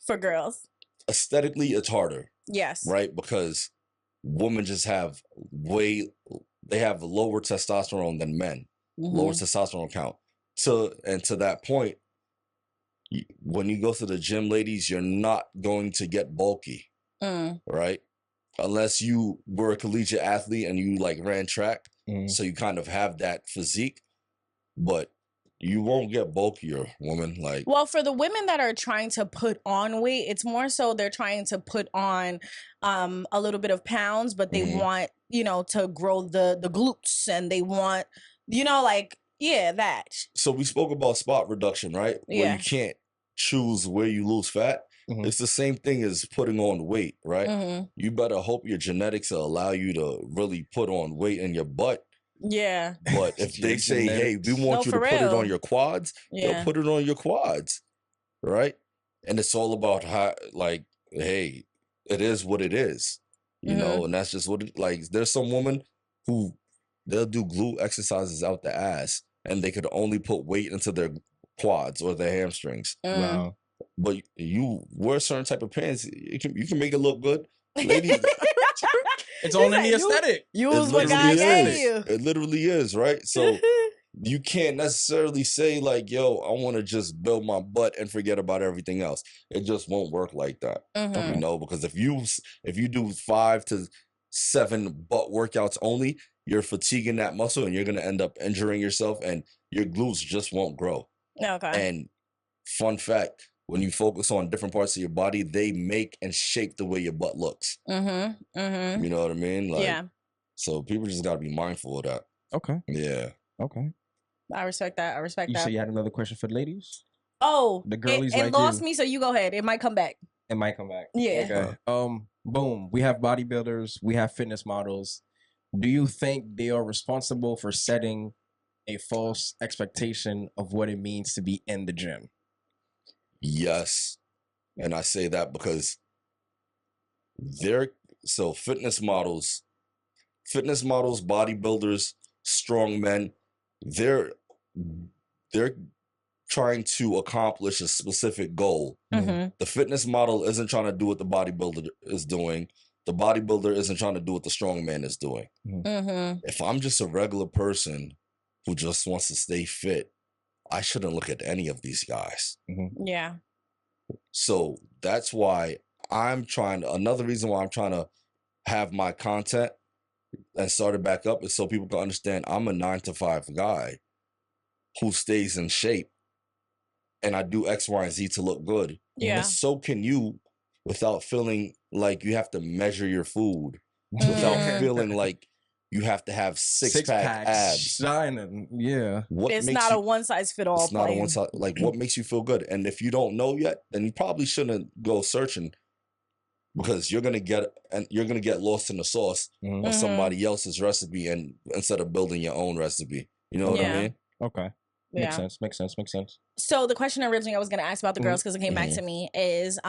for girls, aesthetically, it's harder. Yes. Right? Because women just have they have lower testosterone than men. Lower testosterone count. To that point, when you go to the gym, ladies, you're not going to get bulky. Right? Unless you were a collegiate athlete and you like ran track. So you kind of have that physique. But you won't get bulkier, woman. Like, well, for the women that are trying to put on weight, it's more so they're trying to put on a little bit of pounds, but they want, to grow the glutes, and they want, like, that. So we spoke about spot reduction, right? Where you can't choose where you lose fat. It's the same thing as putting on weight, right? You better hope your genetics will allow you to really put on weight in your butt. Yeah. But if they say, hey, we want you to put it on your quads, they'll put it on your quads, right? And it's all about how, like, hey, it is what it is, you know? And that's just what it, like, there's some women who they'll do glute exercises out the ass and they could only put weight into their quads or their hamstrings. Wow. But you wear certain type of pants, you can make it look good. Ladies, it's all in the aesthetic. Use what God gave you. It literally is, right? So you can't necessarily say like, yo, I want to just build my butt and forget about everything else. It just won't work like that, because if you do 5 to 7 butt workouts only, you're fatiguing that muscle and you're going to end up injuring yourself and your glutes just won't grow. Okay. And fun fact, when you focus on different parts of your body, they make and shape the way your butt looks. Mm-hmm. Mm-hmm. You know what I mean? Like, yeah. So people just got to be mindful of that. Okay. Yeah. Okay. I respect that. I respect that. You say you had another question for the ladies? Oh, the girlies it like lost you. me, so you go ahead. It might come back. It might come back. Yeah. Okay. Boom. We have bodybuilders. We have fitness models. Do you think they are responsible for setting a false expectation of what it means to be in the gym? Yes. And I say that because fitness models, bodybuilders, strong men, they're trying to accomplish a specific goal. Mm-hmm. The fitness model isn't trying to do what the bodybuilder is doing. The bodybuilder isn't trying to do what the strong man is doing. Mm-hmm. If I'm just a regular person who just wants to stay fit, I shouldn't look at any of these guys. Yeah. So that's why another reason why I'm trying to have my content and start it back up is so people can understand I'm a 9-to-5 guy who stays in shape and I do X, Y, and Z to look good. Yeah. And so can you without feeling like you have to measure your food, without feeling like you have to have six-pack abs. Shining. Yeah. It's not a one-size-fit-all. It's not a one-size. Like, what makes you feel good? And if you don't know yet, then you probably shouldn't go searching because you're gonna get lost in the sauce of somebody else's recipe and instead of building your own recipe. You know what I mean? Okay. Yeah. Makes sense. So the question originally I was going to ask about the girls because it came back to me is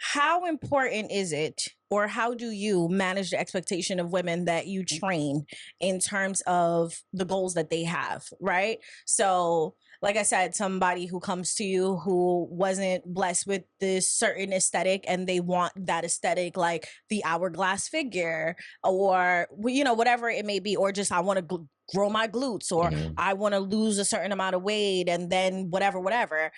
how important is it or how do you manage the expectation of women that you train in terms of the goals that they have, right? So like I said, somebody who comes to you who wasn't blessed with this certain aesthetic and they want that aesthetic, like the hourglass figure or, you know, whatever it may be, or just I want to grow my glutes or I want to lose a certain amount of weight and then whatever.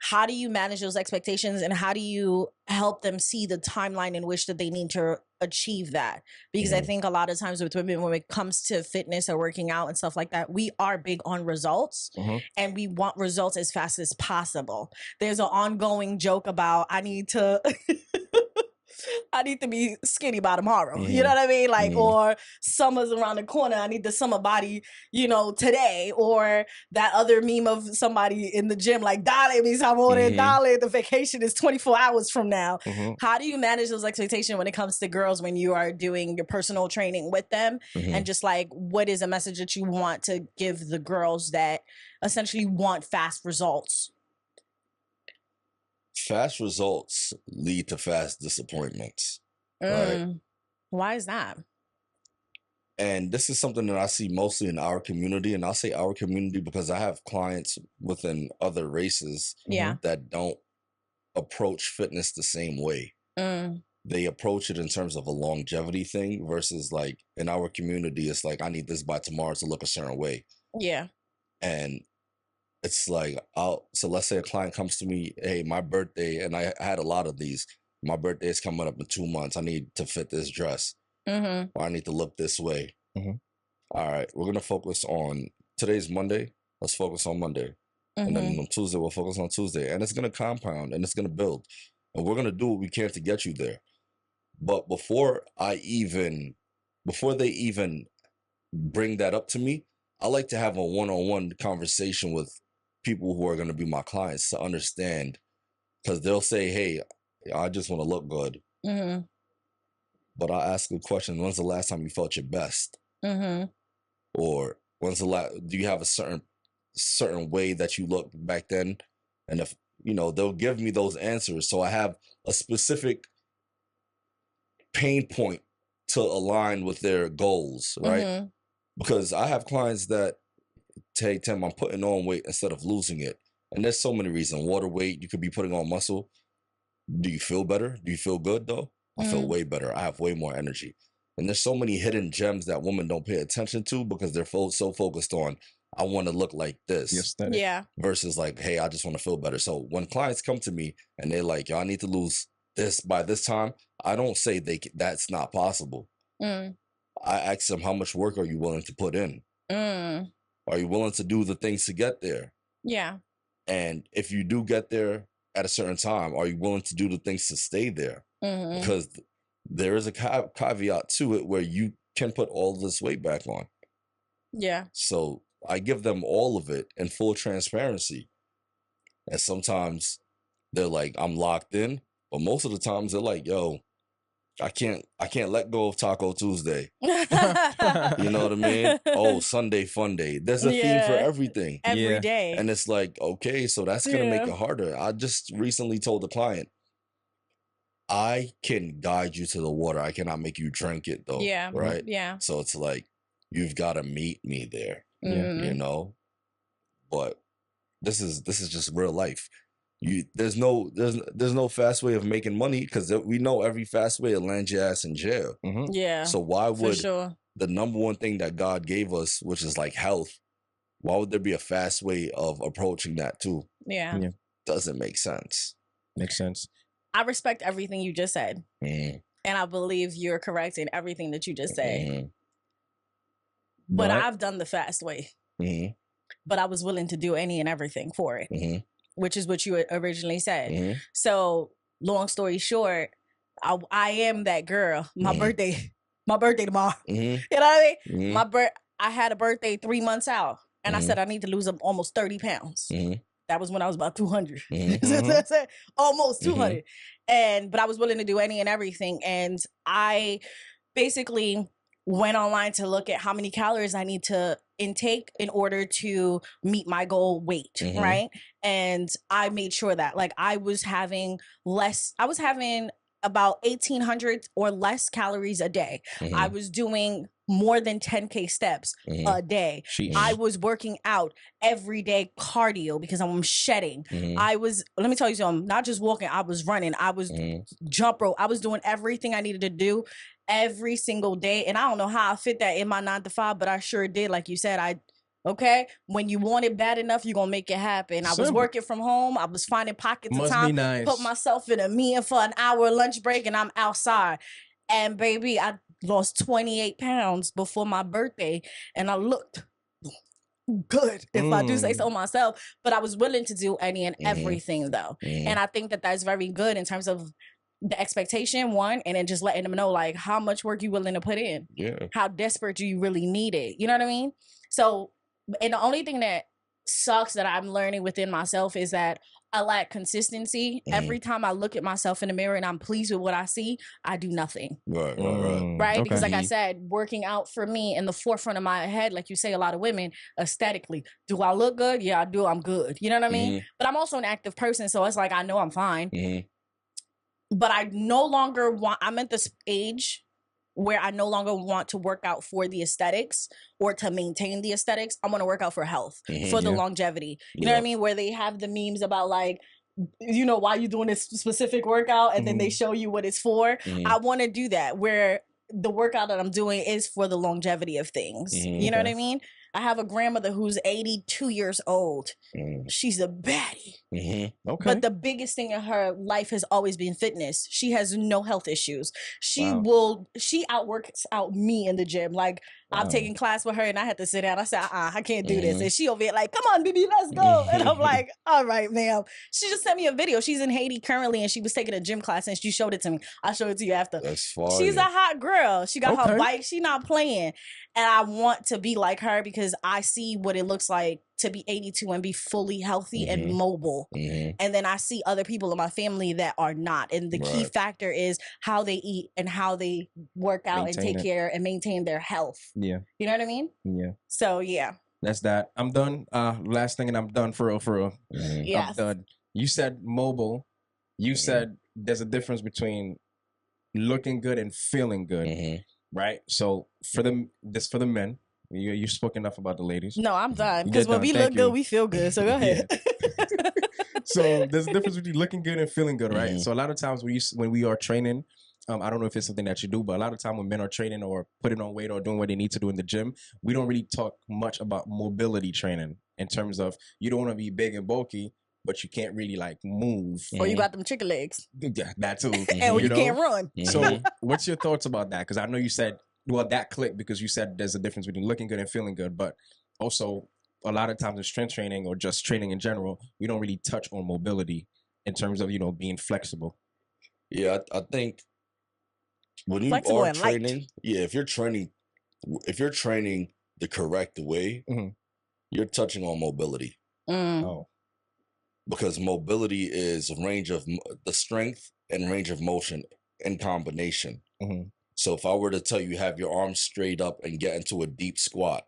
How do you manage those expectations and how do you help them see the timeline in which that they need to achieve that? Because I think a lot of times with women, when it comes to fitness or working out and stuff like that, we are big on results and we want results as fast as possible. There's an ongoing joke about I need to be skinny by tomorrow. You know what I mean? Like, or summer's around the corner. I need the summer body, you know, today. Or that other meme of somebody in the gym, like, dale, mis amores, dale, the vacation is 24 hours from now. How do you manage those expectations when it comes to girls when you are doing your personal training with them? And just like, what is a message that you want to give the girls that essentially want fast results? Fast results lead to fast disappointments. Right? Why is that? And this is something that I see mostly in our community. And I'll say our community because I have clients within other races that don't approach fitness the same way. They approach it in terms of a longevity thing versus like in our community, it's like, I need this by tomorrow to look a certain way. Yeah. And it's like, so let's say a client comes to me, hey, my birthday, and I had a lot of these. My birthday is coming up in 2 months. I need to fit this dress. Or I need to look this way. All right, we're going to focus on, today's Monday. Let's focus on Monday. And then on Tuesday, we'll focus on Tuesday. And it's going to compound and it's going to build. And we're going to do what we can to get you there. But before they even bring that up to me, I like to have a one-on-one conversation with people who are going to be my clients to understand, because they'll say, hey, I just want to look good. But I ask a question, when's the last time you felt your best? Or do you have a certain way that you looked back then? And if, you know, they'll give me those answers. So I have a specific pain point to align with their goals, right? Because I have clients that say, Tim, I'm putting on weight instead of losing it. And there's so many reasons. Water weight, you could be putting on muscle. Do you feel better? Do you feel good though? I feel way better. I have way more energy. And there's so many hidden gems that women don't pay attention to because they're so focused on, I want to look like this. Yeah. Versus like, hey, I just want to feel better. So when clients come to me and they're like, yo, I need to lose by this time, I don't say that's not possible. I ask them, how much work are you willing to put in? Are you willing to do the things to get there? Yeah. And if you do get there at a certain time, are you willing to do the things to stay there? Because there is a caveat to it where you can put all this weight back on. Yeah. So I give them all of it in full transparency. And sometimes they're like, I'm locked in. But most of the times they're like, yo, I can't let go of Taco Tuesday. You know what I mean? Oh, Sunday fun day. There's a theme for everything. Every day. And it's like, okay, so that's going to make it harder. I just recently told the client, I can guide you to the water. I cannot make you drink it though. Yeah. Right? Yeah. So it's like, you've got to meet me there. You know? But this is just real life. There's no fast way of making money, because we know every fast way will land your ass in jail. Yeah. So why would the number one thing that God gave us, which is like health, why would there be a fast way of approaching that too? Yeah. Doesn't make sense. Makes sense. I respect everything you just said. And I believe you're correct in everything that you just said. But I've done the fast way. But I was willing to do any and everything for it. Which is what you originally said. So, long story short, I am that girl. My birthday tomorrow. You know what I mean? I had a birthday 3 months out, and I said I need to lose almost 30 pounds. That was when I was about 200. Almost 200. But I was willing to do any and everything. And I basically went online to look at how many calories I need to intake in order to meet my goal weight, right? And I made sure that I was having about 1,800 or less calories a day. I was doing more than 10K steps a day. I was working out every day, cardio, because I'm shedding. Let me tell you something, not just walking, I was running, I was jump rope, I was doing everything I needed to do every single day. And I don't know how I fit that in my 9 to 5, but I sure did. Like you said, when you want it bad enough, you're going to make it happen. I was working from home. I was finding pockets of time, put myself in a meeting for an hour lunch break, and I'm outside. And baby, I lost 28 pounds before my birthday, and I looked good, if I do say so myself. But I was willing to do any and everything though. And I think that that's very good in terms of the expectation, one, and then just letting them know how much work you willing to put in. How desperate do you really need it? You know what I mean? So, and the only thing that sucks that I'm learning within myself is that I lack consistency. Every time I look at myself in the mirror and I'm pleased with what I see, I do nothing. Right? Okay. Because like I said, working out for me in the forefront of my head, like you say, a lot of women, aesthetically, do I look good? Yeah, I do. I'm good. You know what I mean? But I'm also an active person, so it's I know I'm fine. But I no longer I'm at this age where I no longer want to work out for the aesthetics or to maintain the aesthetics. I want to work out for health, for the longevity. You know what I mean? Where they have the memes about why you doing this specific workout, and then they show you what it's for. I want to do that, where the workout that I'm doing is for the longevity of things. You know what I mean? I have a grandmother who's 82 years old. She's a baddie. Okay. But the biggest thing in her life has always been fitness. She has no health issues. She outworks out me in the gym. I've taken class with her and I had to sit down. I said, I can't do this. And she over here come on, baby, let's go. And I'm like, all right, ma'am. She just sent me a video. She's in Haiti currently, and she was taking a gym class, and she showed it to me. I'll show it to you after. That's fine. She's a hot girl. She got her bike. She not playing. And I want to be like her because I see what it looks like to be 82 and be fully healthy and mobile. And then I see other people in my family that are not. And the key factor is how they eat and how they work out and take care and maintain their health. Yeah. You know what I mean? Yeah. So, yeah. That's that. I'm done. Last thing, and I'm done for real. Yes. I'm done. You said mobile. You said there's a difference between looking good and feeling good. Right? So for the men, you spoke enough about the ladies. No, I'm done. Because when we look good, we feel good. So go ahead. So there's a difference between looking good and feeling good, right? So a lot of times when we are training, I don't know if it's something that you do, but a lot of time when men are training or putting on weight or doing what they need to do in the gym, we don't really talk much about mobility training in terms of you don't want to be big and bulky, but you can't really like move. Or you got them chicken legs. Yeah, that too. And you can't run. So what's your thoughts about that? Because I know you said, well, that clicked because you said there's a difference between looking good and feeling good, but also a lot of times in strength training or just training in general, we don't really touch on mobility in terms of, being flexible. Yeah, I think when you Flexible are and light. training, if you're training the correct way, you're touching on mobility. Oh. Because mobility is the strength and range of motion in combination. So if I were to tell you have your arms straight up and get into a deep squat,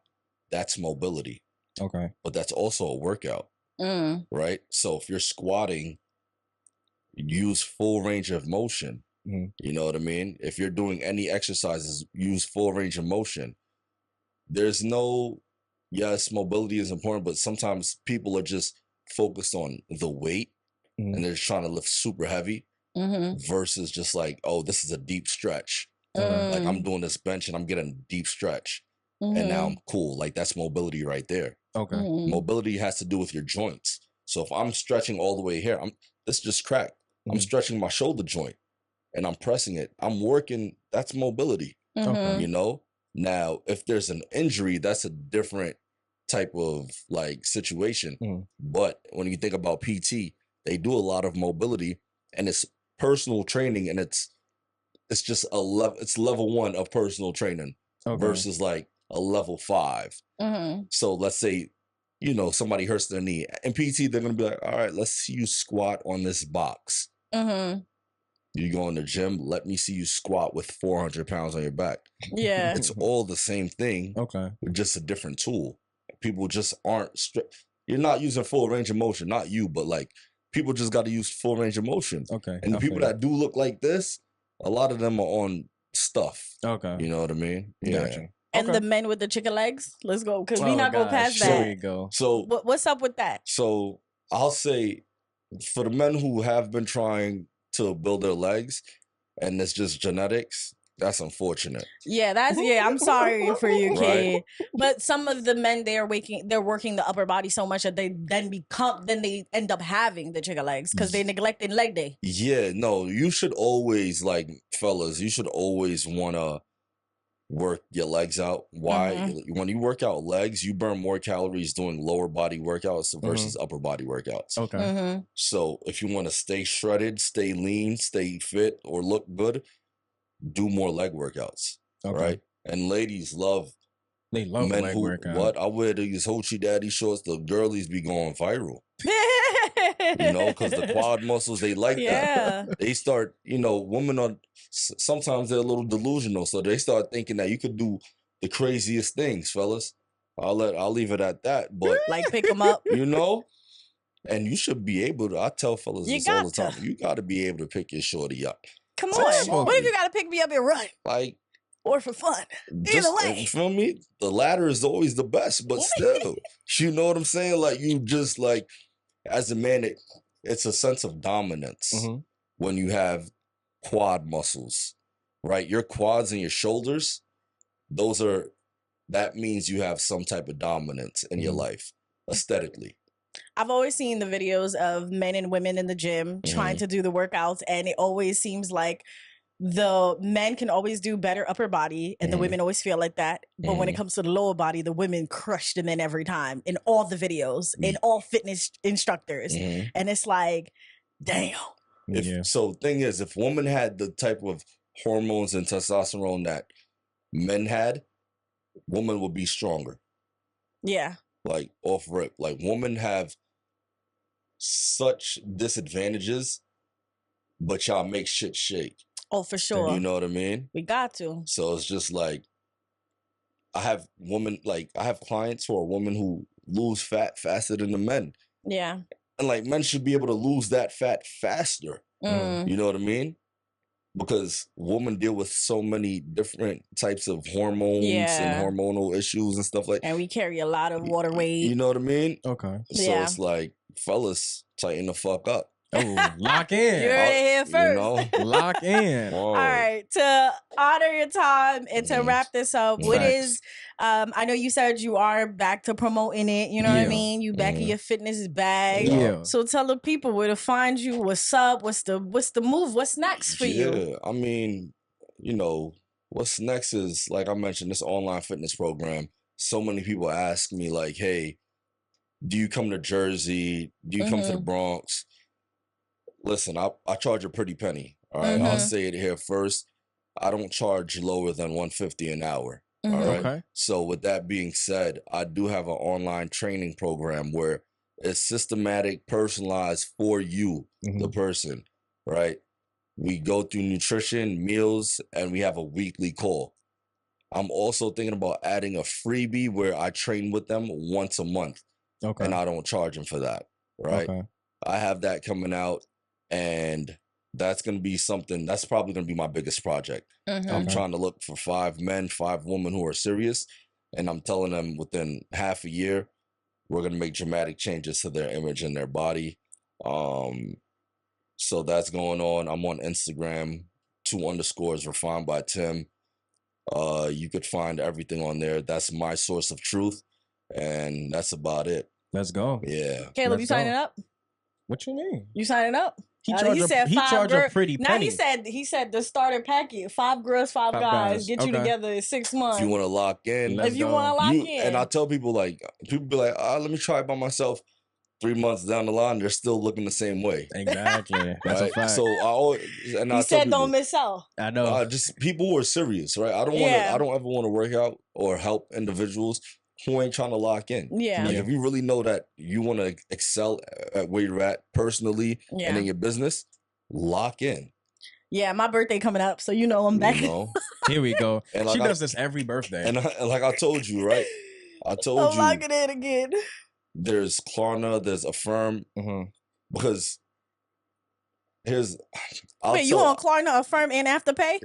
that's mobility. Okay. But that's also a workout, right? So if you're squatting, use full range of motion. You know what I mean? If you're doing any exercises, use full range of motion. There's yes, mobility is important, but sometimes people are just focused on the weight and they're just trying to lift super heavy versus just like, oh, this is a deep stretch. Like I'm doing this bench and I'm getting a deep stretch and now I'm cool. Like that's mobility right there. Okay. Mobility has to do with your joints. So if I'm stretching all the way here, this just cracked. I'm stretching my shoulder joint and I'm pressing it. I'm working. That's mobility. Okay. Now, if there's an injury, that's a different type of like situation. But when you think about PT, they do a lot of mobility and it's personal training and it's just it's level 1 of personal training versus like a level 5. So let's say, somebody hurts their knee. In PT, they're going to be like, all right, let's see you squat on this box. You go in the gym, let me see you squat with 400 pounds on your back. Yeah. It's all the same thing, with just a different tool. People just aren't, you're not using full range of motion, not you, but like people just got to use full range of motion. Okay. And the people that do look like this, a lot of them are on stuff. Okay. You know what I mean? Yeah. Gotcha. And the men with the chicken legs, let's go, because we not go past There that. you go. So What's up with that? So I'll say for the men who have been trying to build their legs and it's just genetics, that's unfortunate. Yeah, I'm sorry for you, kid. Right. But some of the men, they're working the upper body so much that they they end up having the chicken legs because they neglected leg day. Yeah, no, you should always, like, fellas, you should always want to work your legs out. Why? When you work out legs, you burn more calories doing lower body workouts versus upper body workouts. Okay. So if you want to stay shredded, stay lean, stay fit, or look good, do more leg workouts. Right? And ladies they love men leg who workout. what I wear these hoochie daddy shorts, the girlies be going viral. Because the quad muscles, they like that. They start, women are sometimes they're a little delusional, so they start thinking that you could do the craziest things, fellas. I'll leave it at that, but like pick them up, and you should be able to. I tell fellas this all the time. You got to be able to pick your shorty up. Come on, what if you got to pick me up and run? Like. Or for fun. Either way. You feel me? The latter is always the best, but still, you know what I'm saying? Like, you just, like, as a man, it's a sense of dominance when you have quad muscles, right? Your quads and your shoulders, that means you have some type of dominance in your life, aesthetically. I've always seen the videos of men and women in the gym trying to do the workouts, and it always seems like the men can always do better upper body and the women always feel like that. But when it comes to the lower body, the women crush the men every time in all the videos, in all fitness instructors. And it's like, damn. So thing is, if women had the type of hormones and testosterone that men had, women would be stronger. Yeah. Like off rip. Like women have such disadvantages, but y'all make shit shake. Oh, for sure. You know what I mean? We got to. So it's just like, I have clients who are women who lose fat faster than the men. Yeah. And like men should be able to lose that fat faster. You know what I mean? Because women deal with so many different types of hormones and hormonal issues and stuff like that. And we carry a lot of water weight. You know what I mean? Okay. So it's like, fellas, tighten the fuck up. Oh, lock in. You heard it here first. Lock in. All right. To honor your time and to wrap this up, what is, I know you said you are back to promoting it. You know what I mean? You back in your fitness bag. Yeah. So tell the people where to find you. What's up? What's the move? What's next for you? Yeah, I mean, you know, what's next is, like I mentioned, this online fitness program. So many people ask me, like, hey, do you come to Jersey? Do you come to the Bronx? Listen, I charge a pretty penny. All right. I'll say it here first. I don't charge lower than $150 an hour. All right. Okay. So with that being said, I do have an online training program where it's systematic, personalized for you, the person, right? We go through nutrition, meals, and we have a weekly call. I'm also thinking about adding a freebie where I train with them once a month. Okay. And I don't charge them for that, right? Okay. I have that coming out, and that's going to be something, that's probably going to be my biggest project. I'm trying to look for 5 men, 5 women who are serious, and I'm telling them within half a year, we're going to make dramatic changes to their image and their body. So that's going on. I'm on Instagram, 2_ refined by Tim. You could find everything on there. That's my source of truth, and that's about it. Let's go. Yeah. Caleb, you signing up? What you mean? You signing up? He charged a pretty penny. Now he said the starter package, 5 girls, 5 guys, get you together in 6 months. If you want to lock in. If you want to lock in. And I tell people, like, people be like, let me try it by myself. 3 months down the line, they're still looking the same way. Exactly. That's a fact. So I always, and I said people, don't miss out. I know. Just people who are serious, right? I don't ever want to work out or help individuals who ain't trying to lock in. Yeah. Like, if you really know that you want to excel at where you're at personally and in your business, lock in. Yeah, my birthday coming up, so you know I'm back. Here we go. And she does this every birthday. And like I told you, right? I told you. I'm locking in again. There's Klarna, there's Affirm, because here's. Wait, you on Klarna, Affirm, and Afterpay?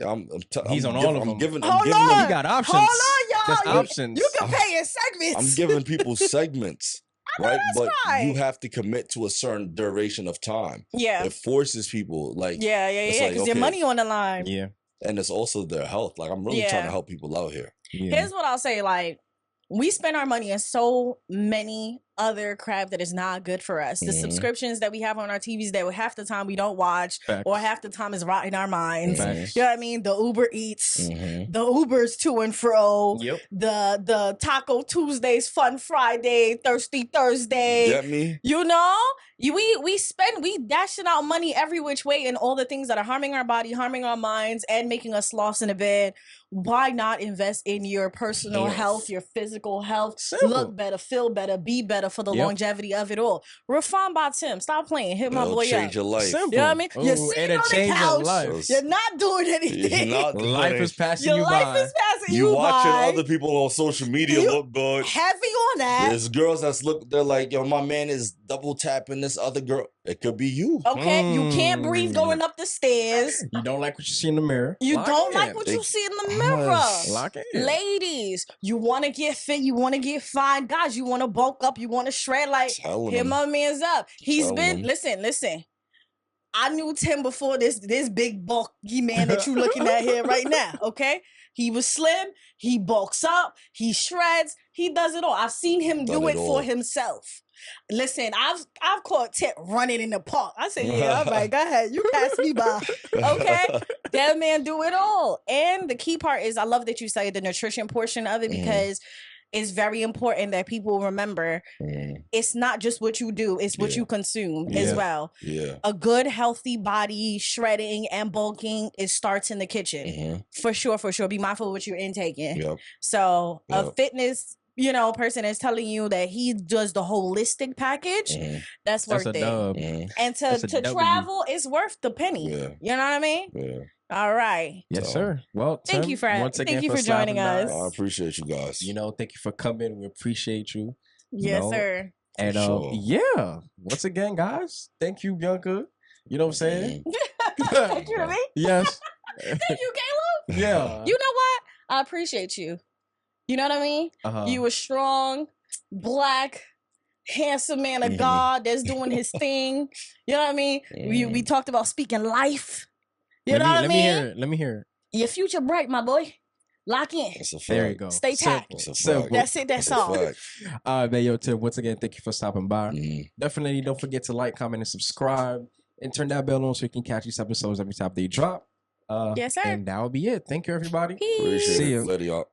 He's on all of them. I'm giving Hold them. on. He got options. Hold on, y'all. There's options. You can pay in segments. I'm giving people segments. Right, but right. you have to commit to a certain duration of time. Yeah, it forces people like because your money on the line. Yeah, and it's also their health. Like, I'm really trying to help people out here. Yeah. Here's what I'll say: like, we spend our money in so many other crap that is not good for us. The subscriptions that we have on our TVs that half the time we don't watch, or half the time is rotting our minds. You know what I mean? The Uber Eats, the Ubers to and fro, the Taco Tuesdays, Fun Friday, Thirsty Thursday. Get me? You know? We dashing out money every which way in all the things that are harming our body, harming our minds, and making us lost in a bed. Why not invest in your personal health, your physical health, look better, feel better, be better for the longevity of it all? Refined by Tim. Stop playing. Hit my boy up. Change your life. Simple. You know what I mean? Ooh, You're sitting on the couch. You're not doing anything. Life is passing you by. Your life is passing you by. You watching other people on social media look good. Heavy on that. There's girls they're like, yo, my man is double tapping this other girl. It could be you. Okay, you can't breathe going up the stairs. You don't like what you see in the mirror. You don't like what you see in the mirror. Lock in. Ladies, you want to get fit, you want to get fine. Guys, you want to bulk up, you want to shred. Like, hit my man's up. He's been, listen. I knew Tim before this big bulky man that you looking at here right now, okay? He was slim, he bulks up, he shreds, he does it all. I've seen him do it for himself. Listen, I've caught Tim running in the park. I said, yeah, all right, go ahead. You pass me by. Okay? That man do it all. And the key part is, I love that you say the nutrition portion of it, because it's very important that people remember it's not just what you do, it's what you consume as well. A good, healthy body, shredding and bulking, it starts in the kitchen. For sure. Be mindful of what you're intaking. So a fitness person is telling you that he does the holistic package, that's worth it. And to travel, it's worth the penny. You know what I mean? All right. Yes, sir. Well, Tim, thank you for joining us. I appreciate you guys. Thank you for coming. We appreciate you. Yes, sir. And once again, guys, thank you, Bianca. You know what I'm saying? Thank you, me. Yes. Thank you, Caleb. Yeah. You know what? I appreciate you. You know what I mean? You were strong, black, handsome man of God that's doing his thing. You know what I mean? We talked about speaking life. You know what I mean? Let me hear it. Your future bright, my boy. Lock in. That's a fact. There you go. Stay tapped. That's it. That's all. Man, yo, Tim, once again, thank you for stopping by. Definitely don't forget to like, comment, and subscribe. And turn that bell on so you can catch these episodes every time they drop. Yes, sir. And that will be it. Thank you, everybody. Peace. Appreciate See it. you. Later, y'all.